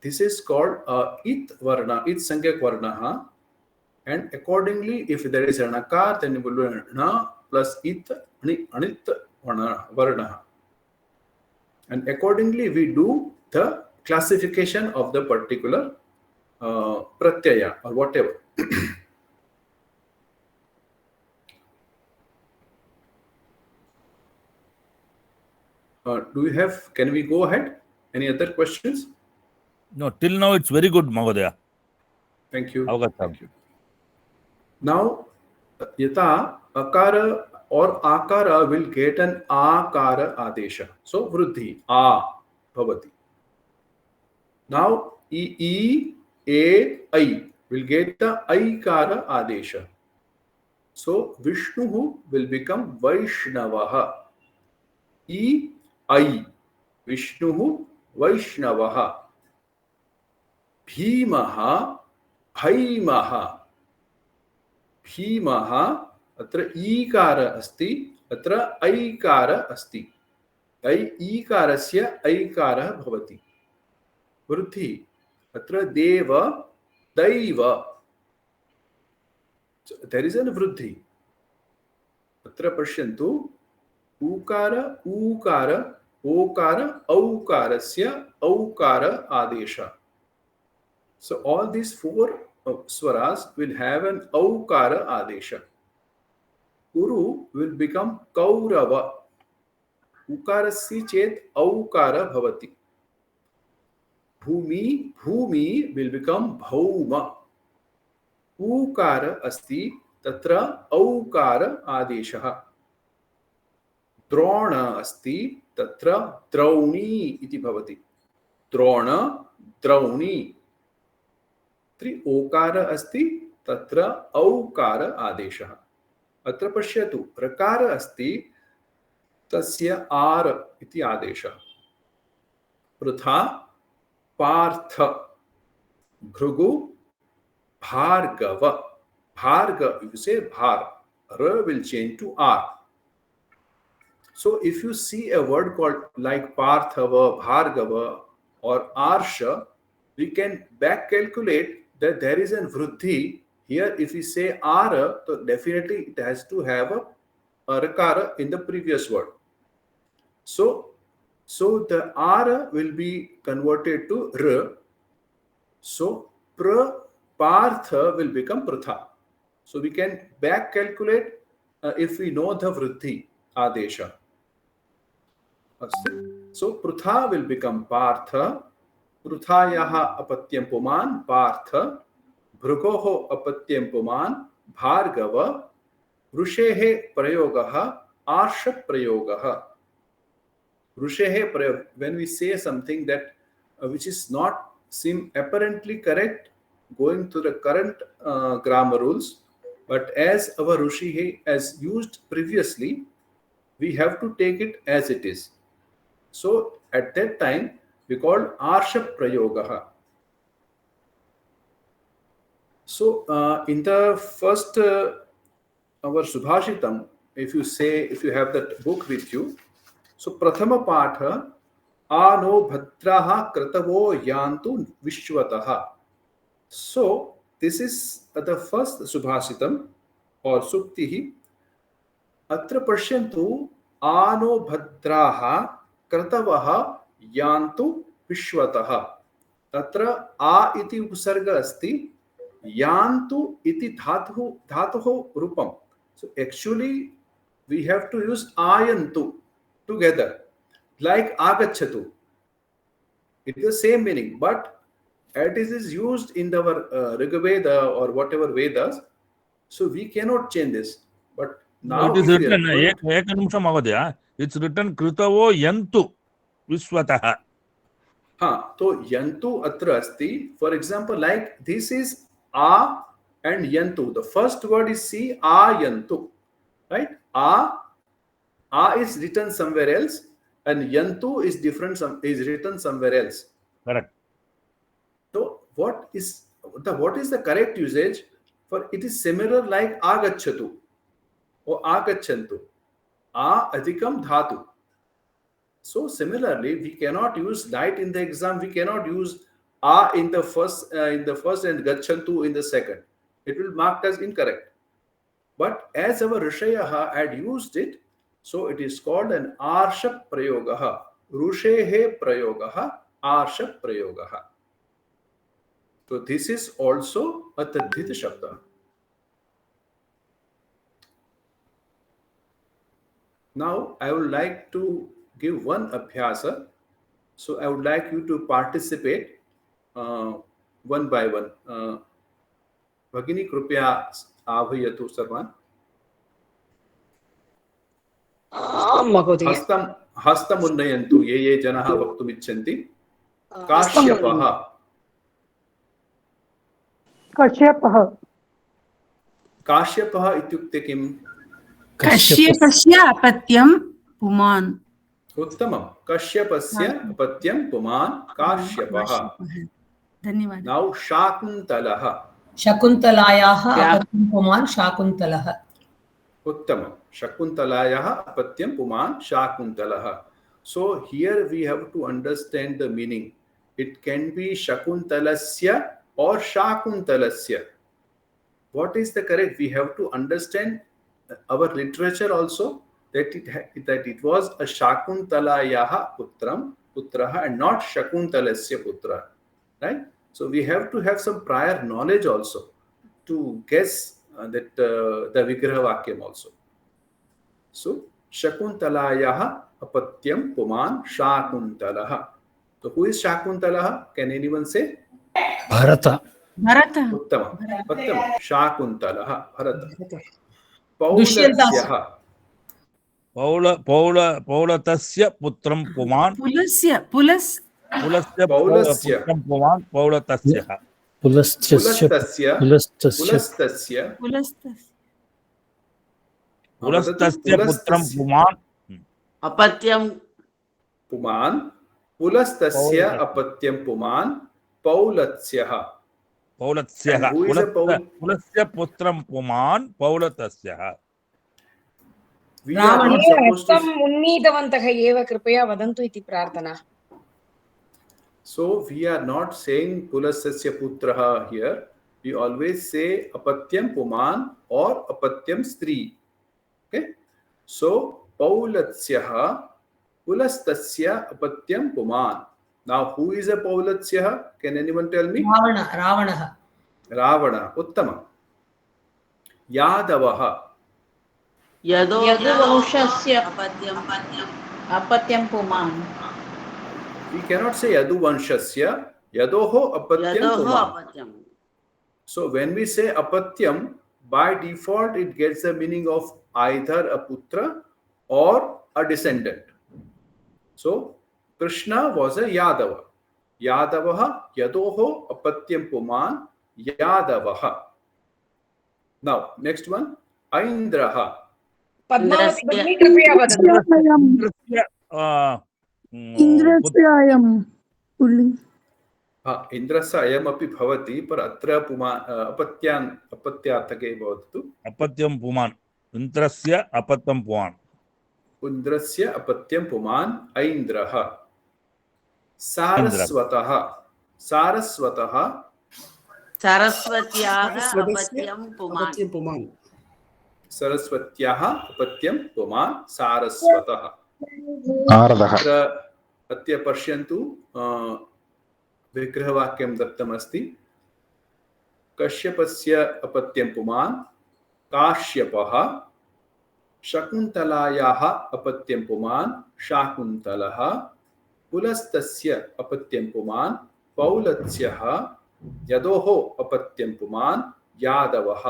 this is called it varna, it sangyak varna. And accordingly, if there is an akar, then it will be na plus it anit varna. And accordingly, we do the classification of the particular pratyaya or whatever. Do we have, can we go ahead? Any other questions? No, till now it's very good, Mahodaya. Thank you. Avagatam. Thank you. Now, yata akara or akara will get an akara adesha. So, vruddhi, a, bhavati. Now, e, a, I will get the aikara adesha. So, Vishnu will become Vaishnavaha. E, I, Vishnu, Vaishnavaha. Bhimaha, Bhaimaha. Bhimaha, atra ikara asti, atra aikara asti. Ikarasya aikara bhavati. Vruddhi, atra deva, daiva. So there is a vruddhi. Atra pashyantu, ukara, ukara, okara, aukarasya, aukara adesha. So all these four swaras will have an aukara adesha. Uru will become kaurava. Ukarasya chet aukara bhavati. Bhumi, bhumi will become bhauma. Ukara asti tatra aukara adeshaha. Drona asti tatra drauni iti bhavati. Drona, drauni. Tri okara asti tatra aukara adeshaha. Atra pashyatu rakara asti tasya ar iti adeshaha. Prutha, partha, bhrugu, bhargava. Bharga, if you say bhar, r will change to r. So if you see a word called like parthava, bhargava or arsha, we can back calculate that there is a vruddhi. Here if we say ara, so definitely it has to have a rakara in the previous word. So the ara will be converted to r. So partha will become prutha. So we can back calculate if we know the vruddhi adesha. So prutha will become partha. Pruthayaha apatyam puman partha. Bhrugoho apatyam puman bhargava. Rushehe prayogaha arsha prayogaha. Rushehe prayog. When we say something that which is not seem apparently correct going to the current grammar rules, but as our Rushihe as used previously, we have to take it as it is. So at that time we called arsha prayogaha. So in the first our Subhashitam, if you have that book with you, so prathama patha ano bhatraha kratavo yantu vishwataha. So this is the first Subhashitam or Suktihi. Atra pashyantu ano bhadraha kratavaha yantu vishwataha. Atra a iti upasarga asti, yantu iti dhatuho rupam. So actually we have to use ayantu together, like agachatu. It is the same meaning, but as it is used in our Rigveda or whatever Vedas, so we cannot change this. But now it is written, Ekanimsham Mahodaya, it's written Kritavo Yantu Vishwataha. So Yantu atra asti. For example, like this is A and Yantu. The first word is C, A Yantu. Right? A is written somewhere else and Yantu is different, is written somewhere else. Correct. So what is the correct usage? For it is similar like agachatu or agachantu. A adhikam dhatu. So similarly, we cannot use light in the exam. We cannot use a in the first and gachantu in the second. It will mark as incorrect. But as our Rishayaha had used it, so it is called an Arsha Prayogaha. Rushehe Prayogaha, Arsha Prayogaha. So this is also a Tadhita Shabda. Now I would like to give one Abhyasa. So I would like you to participate one by one. Bhagini Krupya Avayatu Sarvan. हस्तम उन्नयन्तु ये जनाः वक्तुमिच्छन्ति. काश्यपः. काश्यपः इत्युक्ते किम्? कश्यपस्य अपत्यं पुमान्. उत्तमं. कश्यपस्य अपत्यं पुमान् काश्यपः. धन्यवादः. Now शाकुन्तलः. शकुन्तलायाः अपत्यं पुमान् शाकुन्तलः. उत्तमं. शकुन्तलायाः अपत्यं पुमान् शाकुन्तलः. So here we have to understand the meaning. It can be shakuntalasya or shakuntalasya. What is the correct? We have to understand our literature also, that it was a shakuntalayaha putraha and not shakuntalasya putra, right? So we have to have some prior knowledge also to guess that the Vigraha Vakyam also. So shakuntalayaha apatyam puman shakuntalaha. So who is Shakuntalaha? Can anyone say? Bharata. Uttama. Shakuntalaha. Bharata. Paulatsyaha. Paulatasya putram puman. Pulasya putram puman Paulatasya. Pulastasya putram puman. Apatyam puman. Pulastasya apatyam puman Paulatsyah. Paulatsyah. Pulasya putram puman Paulatasya. We are not supposed to. उन्नीतवन्तः एव कृपया वदन्तु इति प्रार्थना. So we are not saying Pulasasya putraha here. We always say apatyam puman or apatyam stri. Okay. So Paulatsyah Pulastasya apatyam puman. Now who is a Paulatsyah? Can anyone tell me? Ravana. Ravana. Uttama. Yadavaha. Yaduvamshasya apatyam puman. We cannot say Yaduvanshasya. Yadoho apatyam puman. So when we say apatyam, by default it gets the meaning of either a putra or a descendant. So Krishna was a Yadava. Yadavaha Yadoho apatyam puman Yadavaha. Now next one, Aindraha. Padmavati Bhagini कृपया वदन्तु. Indrasya ayam pulling. Indrasya ayam api bhavati, par atra apatyathake bhavatu. Apatyam puman. Indrasya apatyam puman. Indrasya apatyam puman Aindraha. Saraswataha. Saraswataha. Saraswatyaha apatyam puman. Saraswatyaha apatyam puman Saraswataha. अत्य पश्यन्तु विग्रहवाक्यं दत्तमस्ति. कश्यपस्य अपत्यं पुमान् काश्यपः. शकुन्तलायाः अपत्यं पुमान् शाकुन्तलः. पुलस्तस्य अपत्यं पुमान् पौलत्स्यः. यदोः अपत्यं पुमान् यादवः.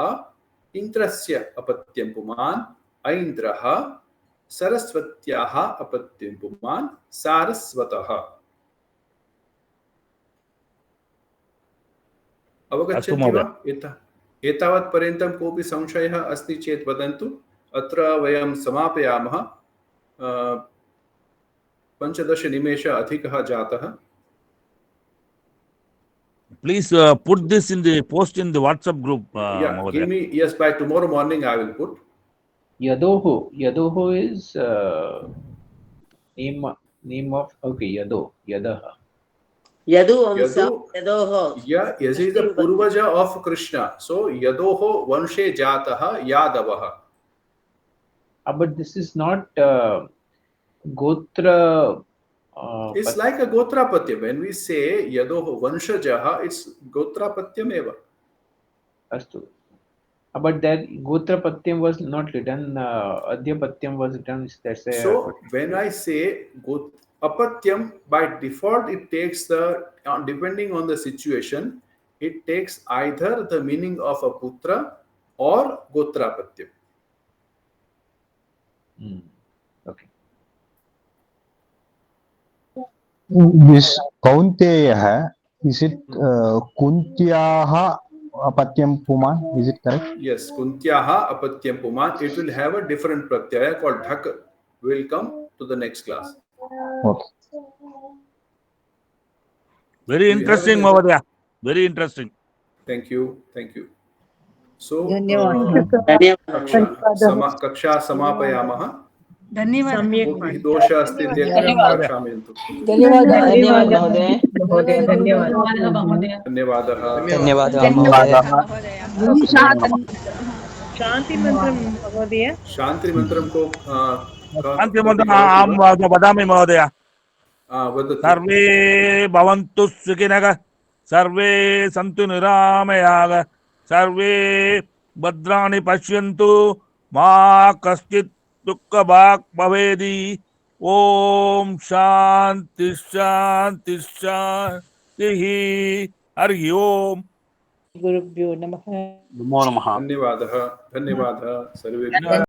इन्द्रस्य अपत्यं पुमान् ऐन्द्रः. सरस्वत्याः अपत्यं पुमान् सारस्वतः. अवगच्छन्ति वा? एतावत् पर्यन्तं कोऽपि संशयः अस्ति चेत् वदन्तु. अत्र वयं समापयामः. 15 निमेषः अधिकः जातः. Please put this in the post in the WhatsApp group. Give me, yes, by tomorrow morning I will put. Yadoho is name name of Yado, Yadaha. Yadu Vamsa, Yadoho. Yeah, yes, he is the Purvaja of Krishna. So Yadoho Vanshe Jataha Yadavaha. But this is not Gotra. It's like a Gotrapatyam. When we say Yadoho Vanshajaha, it's Gotrapatyam eva. Astu. But that Gotra Patyam was not written, Adya Patyam was written. That's a, so when I say Apatyam, by default it takes the, depending on the situation, it takes either the meaning of a Putra or Gotrapatyam. Okay. This Kaunteya, is it Kuntyaha Apatyam Puman? Is it correct? Yes, Kuntyaha Apatyam Puman. It will have a different pratyaya called Dhak. We will come to the next class. Okay. Very interesting, Mahodaya. Very interesting. Thank you. Thank you. So, Kaksha Samapayamaha. कोऽपि दोषः अस्ति चेत् क्षामयन्तु. धन्यवाद महोदय. धन्यवादः. शांति मंत्रम महोदय. शांति मंत्रम को शांति मंत्रम अहं वदामि महोदय. सर्वे भवन्तु सुखिनः, सर्वे सन्तु निरामयाः, सर्वे भद्राणि पश्यन्तु, मा कश्चित् दुःखभाग् भवेत्. ओम शांति शांति शांतिः. हरि ओम. गुरुभ्यो नमः. नमो नमः. धन्यवादः. धन्यवादः सर्वेभ्यः.